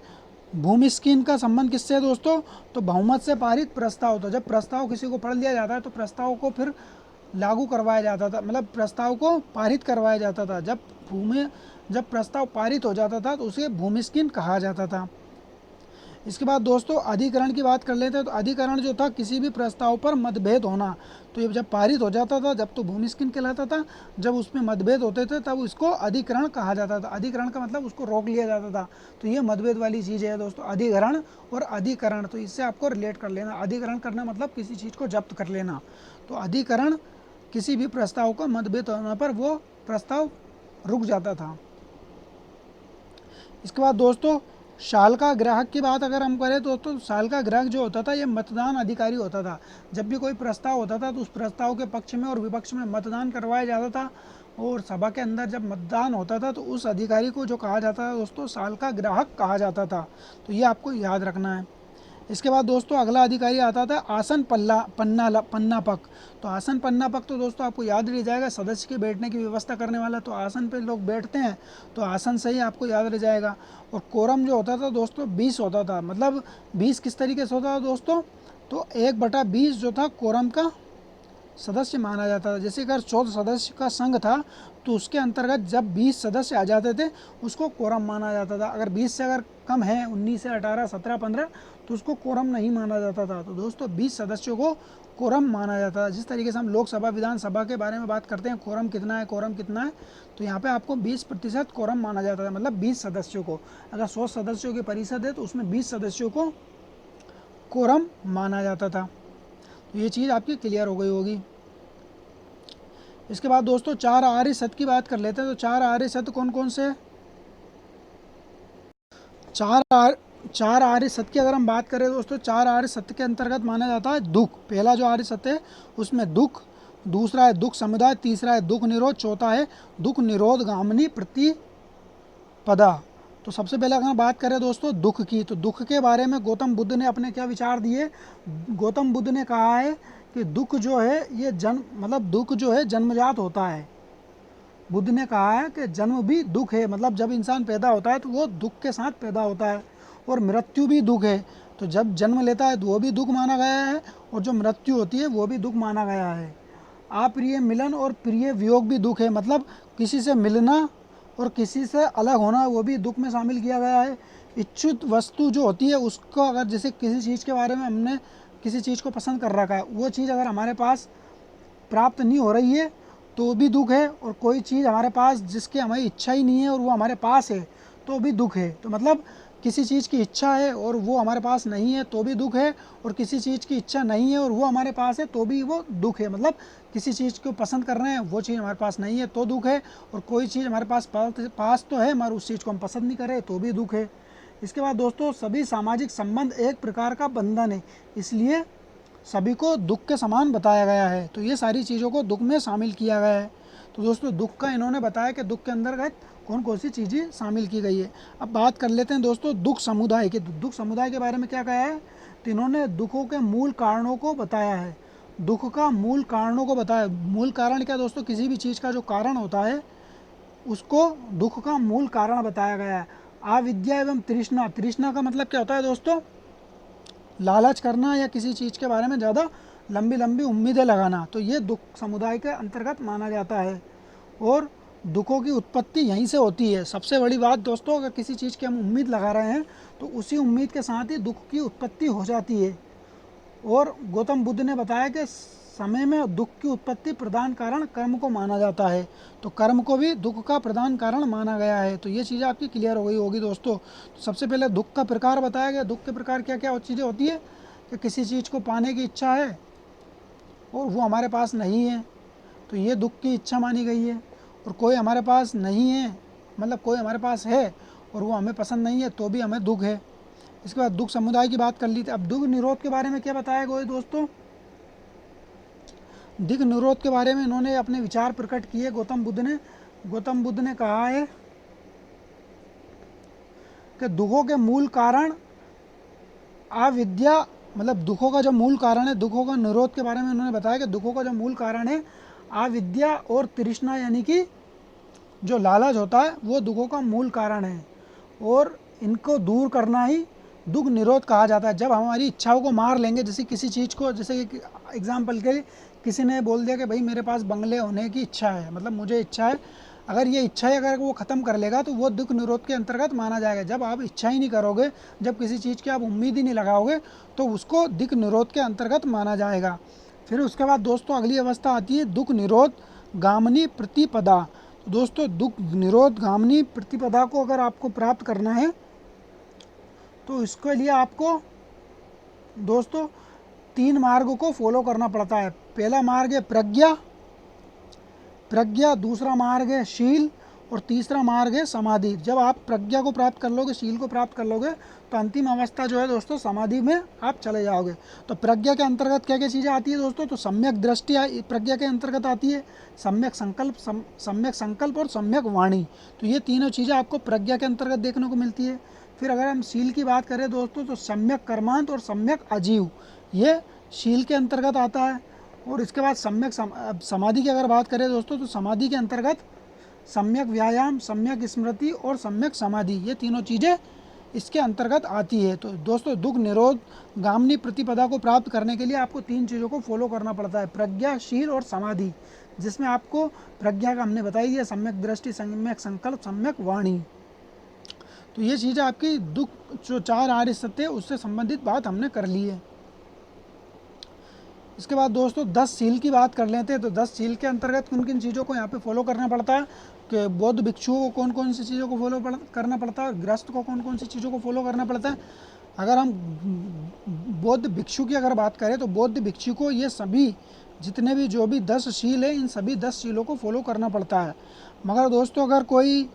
भूमि स्कीम का संबंध किससे है दोस्तों, तो बहुमत से पारित प्रस्ताव। तो जब प्रस्ताव किसी को पढ़ लिया जाता है तो प्रस्ताव को फिर लागू करवाया जाता था, मतलब प्रस्ताव को पारित करवाया जाता था। जब प्रस्ताव पारित हो जाता था तो उसे भूमि स्कीम कहा जाता था। इसके बाद दोस्तों अधिकरण की बात कर लेते हैं। तो अधिकरण जो था किसी भी प्रस्ताव पर मतभेद होना। तो ये जब पारित हो जाता था जब तो भूमि स्कीम कहलाता था, जब उसमें मतभेद होते थे तब उसको अधिकरण कहा जाता था। अधिकरण का मतलब उसको रोक लिया जाता था। तो ये मतभेद वाली चीज़ है दोस्तों, अधिग्रहण और अधिकरण। तो इससे आपको रिलेट कर लेना। अधिग्रहण करना मतलब किसी चीज़ को जब्त कर लेना। तो अधिकरण किसी भी प्रस्ताव का मतभेद होने पर वो प्रस्ताव रुक जाता था। इसके बाद दोस्तों साल का ग्राहक की बात अगर हम करें तो साल का ग्राहक जो होता था ये मतदान अधिकारी होता था। जब भी कोई प्रस्ताव होता था तो उस प्रस्ताव के पक्ष में और विपक्ष में मतदान करवाया जाता था, और सभा के अंदर जब मतदान होता था तो उस अधिकारी को जो कहा जाता था दोस्तों साल का ग्राहक कहा जाता था। तो ये आपको याद रखना है। इसके बाद दोस्तों अगला अधिकारी आता था आसन पन्नापक। तो आसन पन्नापक तो दोस्तों आपको याद रह जाएगा, सदस्य के बैठने की व्यवस्था करने वाला। तो आसन पे लोग बैठते हैं तो आसन से ही आपको याद रह जाएगा। और कोरम जो होता था दोस्तों 20 होता था। मतलब 20 किस तरीके से होता था दोस्तों, तो 1/20 जो था कोरम का सदस्य माना जाता था। जैसे अगर 14 सदस्य का संघ था तो उसके अंतर्गत जब 20 सदस्य आ जाते थे उसको कोरम माना जाता था। अगर 20 से अगर कम है, 19 से 18, 17, 15, तो उसको कोरम नहीं माना जाता था। तो दोस्तों 20 सदस्यों को कोरम माना जाता था। जिस तरीके से हम लोकसभा विधानसभा के बारे में बात करते हैं कोरम कितना है, कोरम कितना है, तो यहाँ पे आपको 20% कोरम माना जाता था। मतलब 20 सदस्यों को, अगर 100 सदस्यों की परिषद है तो उसमें 20 सदस्यों को कोरम माना जाता था। तो ये चीज़ आपकी क्लियर हो गई होगी। इसके बाद दोस्तों 4 आर्य सत्य की बात कर लेते हैं। तो 4 आर्य सत्य कौन कौन से हैं? 4 आर्य सत्य की अगर हम बात करें दोस्तों, 4 आर्य सत्य के अंतर्गत माना जाता है दुख। पहला जो आर्य सत्य है उसमें दुख, दूसरा है दुख समुदाय, तीसरा है दुख निरोध, चौथा है दुख निरोध गामिनी प्रतिपदा। तो सबसे पहले अगर बात करें दोस्तों दुख की, तो दुख के बारे में गौतम बुद्ध ने अपने क्या विचार दिए। गौतम बुद्ध ने कहा है कि दुख जो है ये दुख जो है जन्मजात होता है। बुद्ध ने कहा है कि जन्म भी दुख है, मतलब जब इंसान पैदा होता है तो वो दुख के साथ पैदा होता है, और मृत्यु भी दुख है। तो जब जन्म लेता है तो वो भी दुख माना गया है, और जो मृत्यु होती है वो भी दुख माना गया है। अप्रिय मिलन और प्रिय वियोग भी दुख है, मतलब किसी से मिलना और किसी से अलग होना वो भी दुख में शामिल किया गया है। इच्छित वस्तु जो होती है उसको, अगर जैसे किसी चीज़ के बारे में हमने किसी चीज़ को पसंद कर रखा है, वो चीज़ अगर हमारे पास प्राप्त नहीं हो रही है तो भी दुख है। और कोई चीज़ हमारे पास जिसकी हमारी इच्छा ही नहीं है और वो हमारे पास है तो भी दुख है। तो मतलब किसी चीज़ की इच्छा है और वो हमारे पास नहीं है तो भी दुख है, और किसी चीज़ की इच्छा नहीं है और वो हमारे पास है तो भी वो दुख है। मतलब किसी चीज़ को पसंद कर रहे हैं, वो चीज़ हमारे पास नहीं है तो दुख है, और कोई चीज़ हमारे पास तो है मगर उस चीज़ को हम पसंद नहीं कर रहे तो भी दुख है। इसके बाद दोस्तों, सभी सामाजिक संबंध एक प्रकार का बंधन है, इसलिए सभी को दुख के समान बताया गया है। तो ये सारी चीज़ों को दुख में शामिल किया गया है। तो दोस्तों, दुख का इन्होंने बताया कि दुख के अंतर्गत कौन कौन सी चीज़ें शामिल की गई है। अब बात कर लेते हैं दोस्तों दुख समुदाय की। दुख समुदाय के बारे में क्या कहा है, तो इन्होंने दुखों के मूल कारणों को बताया है। दुख का मूल कारणों को बताया। मूल कारण क्या दोस्तों, किसी भी चीज़ का जो कारण होता है उसको दुख का मूल कारण बताया गया है। अविद्या एवं तृष्णा। तृष्णा का मतलब क्या होता है दोस्तों, लालच करना या किसी चीज़ के बारे में ज़्यादा लंबी लंबी उम्मीदें लगाना, तो ये दुख समुदाय के अंतर्गत माना जाता है। और दुखों की उत्पत्ति यहीं से होती है। सबसे बड़ी बात दोस्तों, अगर किसी चीज़ की हम उम्मीद लगा रहे हैं तो उसी उम्मीद के साथ ही दुख की उत्पत्ति हो जाती है। और गौतम बुद्ध ने बताया कि समय में दुख की उत्पत्ति प्रधान कारण कर्म को माना जाता है, तो कर्म को भी दुख का प्रधान कारण माना गया है। तो ये चीज़ें आपकी क्लियर हो गई होगी दोस्तों। तो सबसे पहले दुख का प्रकार बताया गया। दुख के प्रकार क्या क्या चीज़ें होती है, कि किसी चीज़ को पाने की इच्छा है और वो हमारे पास नहीं है, तो ये दुख की इच्छा मानी गई है। और कोई हमारे पास नहीं है, मतलब कोई हमारे पास है और वो हमें पसंद नहीं है तो भी हमें दुख है। इसके बाद दुख समुदाय की बात कर ली थी। अब दुख निरोध के बारे में क्या बताया गया दोस्तों, दुख निरोध के बारे में इन्होंने अपने विचार प्रकट किए गौतम बुद्ध ने कहा है कि दुखों के मूल कारण अविद्या, मतलब दुखों का जो मूल कारण है, दुखों का निरोध के बारे में उन्होंने बताया कि दुखों का जो मूल कारण है अविद्या और तृष्णा, यानी कि जो लालच होता है वो दुखों का मूल कारण है, और इनको दूर करना ही दुख निरोध कहा जाता है। जब हमारी इच्छाओं को मार लेंगे, जैसे किसी चीज़ को, जैसे एग्जाम्पल के लिए किसी ने बोल दिया कि भाई मेरे पास बंगले होने की इच्छा है, मतलब मुझे इच्छा है, अगर ये इच्छा है अगर वो ख़त्म कर लेगा तो वो दुख निरोध के अंतर्गत माना जाएगा। जब आप इच्छा ही नहीं करोगे, जब किसी चीज़ की आप उम्मीद ही नहीं लगाओगे, तो उसको दुख निरोध के अंतर्गत माना जाएगा। फिर उसके बाद दोस्तों अगली अवस्था आती है दुख निरोध गामिनी प्रतिपदा। तो दोस्तों, दुख निरोध गामिनी प्रतिपदा को अगर आपको प्राप्त करना है तो इसके लिए आपको दोस्तों 3 मार्ग को फॉलो करना पड़ता है। पहला मार्ग है प्रज्ञा, दूसरा मार्ग है शील, और तीसरा मार्ग है समाधि। जब आप प्रज्ञा को प्राप्त कर लोगे, शील को प्राप्त कर लोगे, तो अंतिम अवस्था जो है दोस्तों समाधि में आप चले जाओगे। तो प्रज्ञा के अंतर्गत क्या क्या चीज़ें आती है दोस्तों, तो सम्यक दृष्टि प्रज्ञा के अंतर्गत आती है, सम्यक संकल्प और सम्यक वाणी। तो ये तीनों चीज़ें आपको प्रज्ञा के अंतर्गत देखने को मिलती है। फिर अगर हम शील की बात करें दोस्तों, तो सम्यक कर्मांत और सम्यक अजीव, ये शील के अंतर्गत आता है। और इसके बाद सम्यक समाधि की अगर बात करें दोस्तों, तो समाधि के अंतर्गत सम्यक व्यायाम, सम्यक स्मृति और सम्यक समाधि, ये तीनों चीज़ें इसके अंतर्गत आती है। तो दोस्तों, दुख निरोध गामिनी प्रतिपदा को प्राप्त करने के लिए आपको 3 चीज़ों को फॉलो करना पड़ता है, प्रज्ञा, शील और समाधि, जिसमें आपको प्रज्ञा का हमने बताई दिया, सम्यक दृष्टि, सम्यक संकल्प, सम्यक वाणी। तो ये चीज़ें आपकी दुख जो 4 आर्य सत्य उससे संबंधित बात हमने कर ली है। इसके बाद दोस्तों 10 शील की बात कर लेते हैं। तो 10 शील के अंतर्गत किन किन चीज़ों को यहाँ पे फॉलो करना पड़ता है, कि बौद्ध भिक्षुओं को कौन कौन सी चीज़ों को फॉलो करना पड़ता है, और गृहस्थ को कौन कौन सी चीज़ों को फॉलो करना पड़ता है। अगर हम बौद्ध भिक्षु की अगर बात करें, तो बौद्ध भिक्षु को ये सभी जितने भी जो भी 10 शील है, इन सभी 10 शीलों को फॉलो करना पड़ता है। मगर दोस्तों, अगर कोई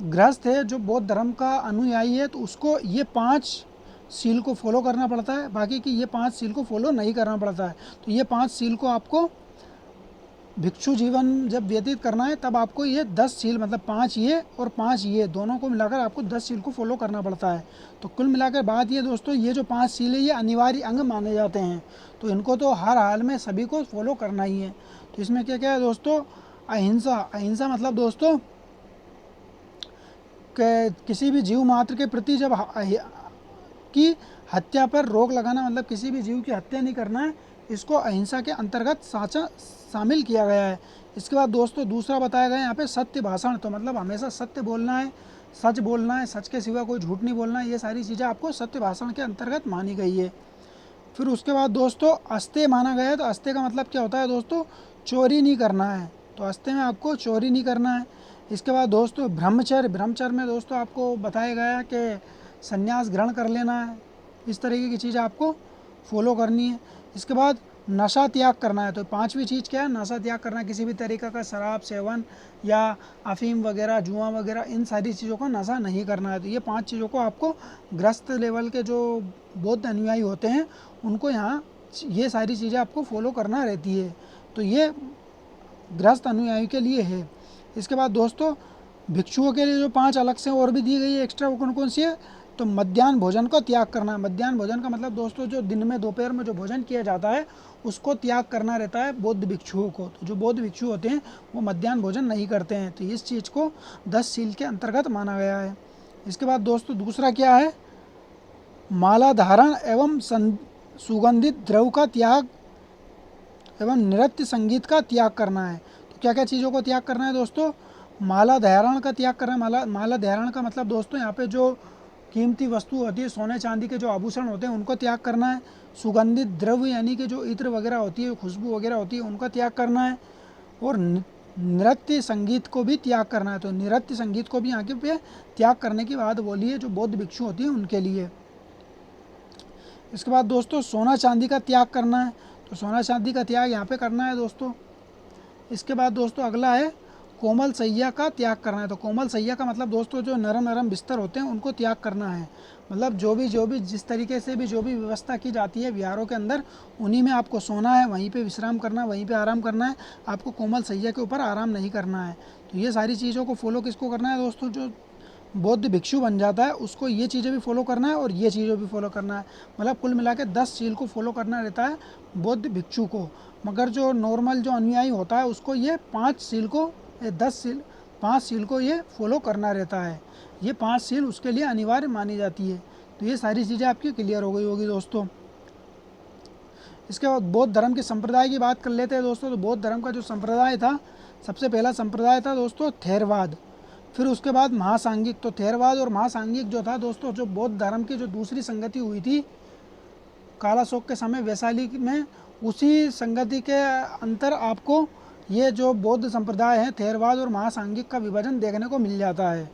गृहस्थ है जो बौद्ध धर्म का अनुयायी है, तो उसको ये 5 सील को फॉलो करना पड़ता है, बाकी की ये 5 सील को फॉलो नहीं करना पड़ता है। तो ये 5 सील को आपको भिक्षु जीवन जब व्यतीत करना है, तब आपको ये 10 सील, मतलब 5 ये और 5 ये दोनों को मिलाकर आपको 10 सील को फॉलो करना पड़ता है। तो कुल मिलाकर बात ये दोस्तों, ये जो 5 सील है ये अनिवार्य अंग माने जाते हैं, तो इनको तो हर हाल में सभी को फॉलो करना ही है। तो इसमें क्या क्या है दोस्तों, अहिंसा मतलब दोस्तों किसी भी जीव मात्र के प्रति जब की हत्या पर रोक लगाना, मतलब किसी भी जीव की हत्या नहीं करना है, इसको अहिंसा के अंतर्गत शामिल किया गया है। इसके बाद दोस्तों दूसरा बताया गया है यहाँ पे सत्य भाषण। तो मतलब हमेशा सत्य बोलना है, सच बोलना है, सच के सिवा कोई झूठ नहीं बोलना है, ये सारी चीज़ें आपको सत्य भाषण के अंतर्गत मानी गई है। फिर उसके बाद दोस्तों अस्तेय माना गया है। तो अस्तेय का मतलब क्या होता है दोस्तों, चोरी नहीं करना है। तो अस्तेय में आपको चोरी नहीं करना है। इसके बाद दोस्तों ब्रह्मचर्य में दोस्तों आपको बताया गया है कि संन्यास ग्रहण कर लेना है, इस तरीके की चीज़ें आपको फॉलो करनी है। इसके बाद नशा त्याग करना है। तो पांचवी चीज़ क्या है, नशा त्याग करना है। किसी भी तरीक़े का शराब सेवन या अफीम वगैरह, जुआ वगैरह, इन सारी चीज़ों का नशा नहीं करना है। तो ये 5 चीज़ों को आपको गृहस्थ लेवल के जो बौद्ध अनुयायी होते हैं उनको यहाँ ये सारी चीज़ें आपको फॉलो करना रहती है। तो ये गृहस्थ अनुयायी के लिए है। इसके बाद दोस्तों भिक्षुओं के लिए जो 5 अलग से और भी दी गई है एक्स्ट्रा, वो कौन कौन सी है, तो मध्याह्न भोजन को त्याग करना है। मध्याह्न भोजन का मतलब दोस्तों जो दिन में दोपहर में जो भोजन किया जाता है उसको त्याग करना रहता है बौद्ध भिक्षुओं को। तो जो बौद्ध भिक्षु होते हैं वो मध्याह्न भोजन नहीं करते हैं। तो इस चीज़ को 10 शील के अंतर्गत माना गया है। इसके बाद दोस्तों दूसरा क्या है, माला धारण एवं सुगंधित द्रव्य का त्याग एवं नृत्य संगीत का त्याग करना है। तो क्या क्या चीज़ों को त्याग करना है दोस्तों, माला धारण का त्याग करना है। माला धारण का मतलब दोस्तों यहाँ पे जो कीमती वस्तु होती है, सोने चांदी के जो आभूषण होते हैं उनको त्याग करना है। सुगंधित द्रव्य यानी कि जो इत्र वगैरह होती है, खुशबू वगैरह होती है, उनका त्याग करना है। और नृत्य संगीत को भी त्याग करना है। तो नृत्य संगीत को भी यहाँ के पे त्याग करने की बात बोली है जो बौद्ध भिक्षु होती है उनके लिए। इसके बाद दोस्तों सोना चांदी का त्याग करना है। तो सोना चांदी का त्याग यहाँ पे करना है दोस्तों। इसके बाद दोस्तों अगला है कोमल सैया का त्याग करना है। तो कोमल सैया का मतलब दोस्तों जो नरम नरम बिस्तर होते हैं उनको त्याग करना है। मतलब जो भी जिस तरीके से भी जो भी व्यवस्था की जाती है विहारों के अंदर, उन्हीं में आपको सोना है, वहीं पे विश्राम करना है, वहीं पे आराम करना है। आपको कोमल सैया के ऊपर आराम नहीं करना है। तो ये सारी चीज़ों को फॉलो किसको करना है दोस्तों, जो बौद्ध भिक्षु बन जाता है उसको ये चीज़ें भी फॉलो करना है और ये चीज़ें भी फॉलो करना है। मतलब कुल मिला के 10 शील को फॉलो करना रहता है बौद्ध भिक्षु को। मगर जो नॉर्मल जो अनुयायी होता है उसको ये 5 शील को 10 शील 5 शील को ये फॉलो करना रहता है। ये 5 शील उसके लिए अनिवार्य मानी जाती है। तो ये सारी चीज़ें आपकी क्लियर हो गई होगी दोस्तों। इसके बाद बौद्ध धर्म के संप्रदाय की बात कर लेते हैं दोस्तों। तो बौद्ध धर्म का जो संप्रदाय था, सबसे पहला संप्रदाय था दोस्तों थेरवाद। फिर उसके बाद महासांगिक। तो थेरवाद और महासांगिक जो था दोस्तों, जो बौद्ध धर्म की जो दूसरी संगति हुई थी कालाशोक के समय वैशाली में, उसी संगति के अंतर आपको ये जो बौद्ध संप्रदाय है थेरवाद और महासांगिक का विभाजन देखने को मिल जाता है।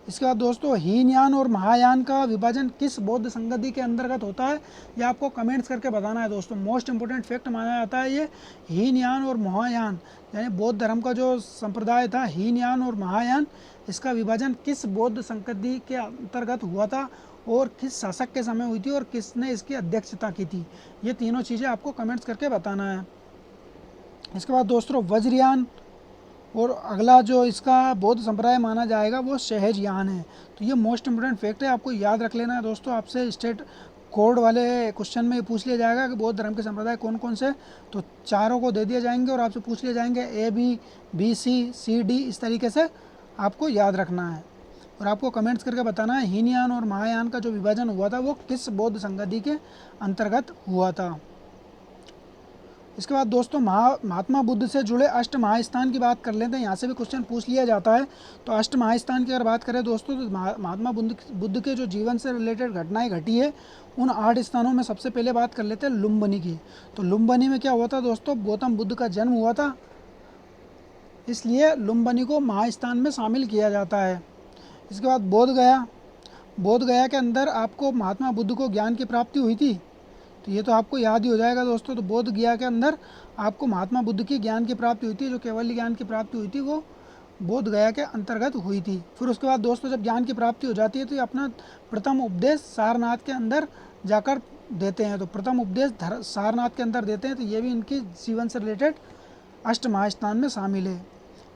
इसके बाद दोस्तों हीनयान और महायान का विभाजन किस बौद्ध संगति के अंतर्गत होता है, ये आपको कमेंट्स करके बताना है दोस्तों। मोस्ट इंपोर्टेंट फैक्ट माना जाता है ये हीनयान और महायान, यानी बौद्ध धर्म का जो संप्रदाय था हीनयान और महायान, इसका विभाजन किस बौद्ध संगति के अंतर्गत हुआ था और किस शासक के समय हुई थी और किसने इसकी अध्यक्षता की थी। ये तीनों चीज़ें आपको कमेंट्स करके बताना है। इसके बाद दोस्तों वज्रयान, और अगला जो इसका बौद्ध संप्रदाय माना जाएगा वो सहजयान है। तो ये मोस्ट इंपोर्टेंट फैक्ट है, आपको याद रख लेना है दोस्तों। आपसे स्टेट कोड वाले क्वेश्चन में पूछ लिया जाएगा कि बौद्ध धर्म के संप्रदाय कौन कौन से, तो चारों को दे दिए जाएंगे और आपसे पूछ लिए जाएंगे A B C D, इस तरीके से आपको याद रखना है। और आपको कमेंट्स करके बताना है हीनयान और महायान का जो विभाजन हुआ था वो किस बौद्ध संगति के अंतर्गत हुआ था। इसके बाद दोस्तों महात्मा बुद्ध से जुड़े अष्ट महास्थान की बात कर लेते हैं। यहाँ से भी क्वेश्चन पूछ लिया जाता है। तो अष्ट महास्थान की अगर बात करें दोस्तों, तो महात्मा बुद्ध के जो जीवन से रिलेटेड घटनाएं घटी है उन 8 स्थानों में सबसे पहले बात कर लेते हैं लुम्बिनी की। तो लुम्बिनी में क्या हुआ था दोस्तों, गौतम बुद्ध का जन्म हुआ था, इसलिए लुम्बिनी को महास्थान में शामिल किया जाता है। इसके बाद बोध गया के अंदर आपको महात्मा बुद्ध को ज्ञान की प्राप्ति हुई थी। तो ये तो आपको याद ही हो जाएगा दोस्तों। तो बोध गया के अंदर आपको महात्मा बुद्ध की ज्ञान की प्राप्ति हुई थी, जो केवल ज्ञान की प्राप्ति हुई थी वो बोध गया के अंतर्गत हुई थी। फिर उसके बाद दोस्तों जब ज्ञान की प्राप्ति हो जाती है तो ये अपना प्रथम उपदेश सारनाथ के अंदर जाकर देते हैं। तो प्रथम उपदेश सारनाथ के अंदर देते हैं। तो ये भी इनकी जीवन से रिलेटेड अष्ट महास्थान में शामिल है।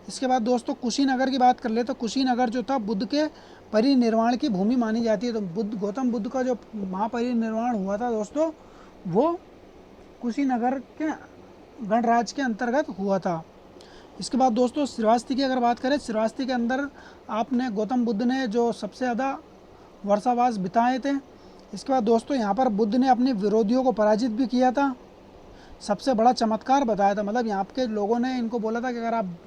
इसके बाद दोस्तों कुशीनगर की बात कर ले। तो कुशीनगर जो था बुद्ध के परिनिर्वाण की भूमि मानी जाती है। तो गौतम बुद्ध का जो महापरिनिर्वाण हुआ था दोस्तों, वो कुशीनगर के गणराज्य के अंतर्गत हुआ था। इसके बाद दोस्तों श्रावस्ती की अगर बात करें, श्रावस्ती के अंदर आपने गौतम बुद्ध ने जो सबसे ज़्यादा वर्षावास बिताए थे। इसके बाद दोस्तों यहाँ पर बुद्ध ने अपने विरोधियों को पराजित भी किया था, सबसे बड़ा चमत्कार बताया था। मतलब यहाँ के लोगों ने इनको बोला था कि अगर आप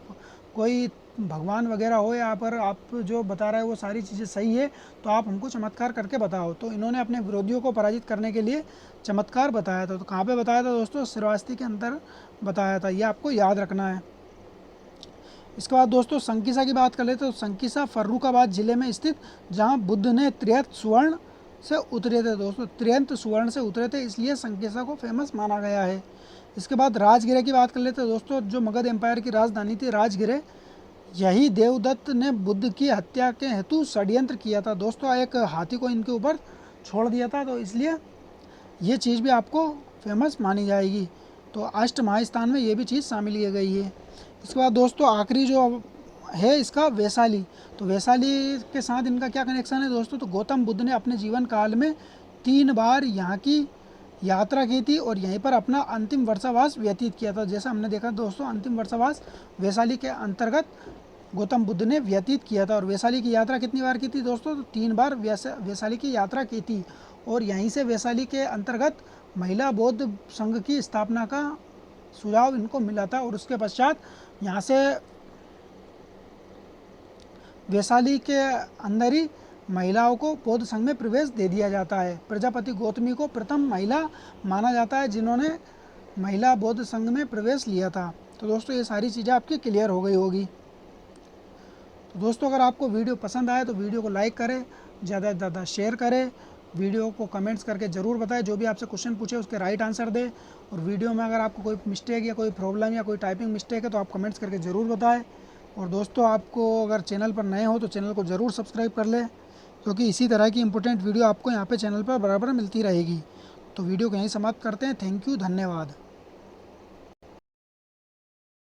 कोई भगवान वगैरह हो, यहाँ पर आप जो बता रहे हो वो सारी चीज़ें सही है, तो आप हमको चमत्कार करके बताओ। तो इन्होंने अपने विरोधियों को पराजित करने के लिए चमत्कार बताया था। तो कहाँ पे बताया था दोस्तों, श्रावस्ती के अंदर बताया था। ये आपको याद रखना है। इसके बाद दोस्तों संकिसा की बात कर लेते तो संकिसा फर्रुखाबाद ज़िले में स्थित, जहां बुद्ध ने त्रियंत सुवर्ण से उतरे थे। दोस्तों त्रियंत सुवर्ण से उतरे थे, इसलिए संकिसा को फेमस माना गया है। इसके बाद राजगिरे की बात कर लेते हैं दोस्तों, जो मगध एम्पायर की राजधानी थी राजगिरे, यही देवदत्त ने बुद्ध की हत्या के हेतु षड्यंत्र किया था। दोस्तों एक हाथी को इनके ऊपर छोड़ दिया था, तो इसलिए ये चीज़ भी आपको फेमस मानी जाएगी। तो अष्टमहास्थान में ये भी चीज़ शामिल की गई है। इसके बाद दोस्तों आखिरी जो है इसका वैशाली, तो वैशाली के साथ इनका क्या कनेक्शन है दोस्तों, तो गौतम बुद्ध ने अपने जीवन काल में 3 बार यहाँ की यात्रा की थी और यहीं पर अपना अंतिम वर्षावास व्यतीत किया था। जैसा हमने देखा दोस्तों, अंतिम वर्षावास वैशाली के अंतर्गत गौतम बुद्ध ने व्यतीत किया था। और वैशाली की यात्रा कितनी बार की थी दोस्तों, तो 3 बार वैशाली की यात्रा की थी। और यहीं से वैशाली के अंतर्गत महिला बौद्ध संघ की स्थापना का सुझाव इनको मिला था। और उसके पश्चात यहाँ से वैशाली के अंदर ही महिलाओं को बौद्ध संघ में प्रवेश दे दिया जाता है। प्रजापति गौतमी को प्रथम महिला माना जाता है जिन्होंने महिला बौद्ध संघ में प्रवेश लिया था। तो दोस्तों ये सारी चीज़ें आपकी क्लियर हो गई होगी। तो दोस्तों अगर आपको वीडियो पसंद आए तो वीडियो को लाइक करें, ज़्यादा से ज़्यादा शेयर करें, वीडियो को कमेंट्स करके ज़रूर बताएं। जो भी आपसे क्वेश्चन पूछे उसके राइट आंसर दें। और वीडियो में अगर आपको कोई मिस्टेक या कोई प्रॉब्लम या कोई टाइपिंग मिस्टेक है तो आप कमेंट्स करके ज़रूर बताएं। और दोस्तों आपको अगर चैनल पर नए हो तो चैनल को ज़रूर सब्सक्राइब कर लें, क्योंकि इसी तरह की इंपॉर्टेंट वीडियो आपको यहाँ पे चैनल पर बराबर मिलती रहेगी। तो वीडियो को यहीं समाप्त करते हैं। थैंक यू, धन्यवाद।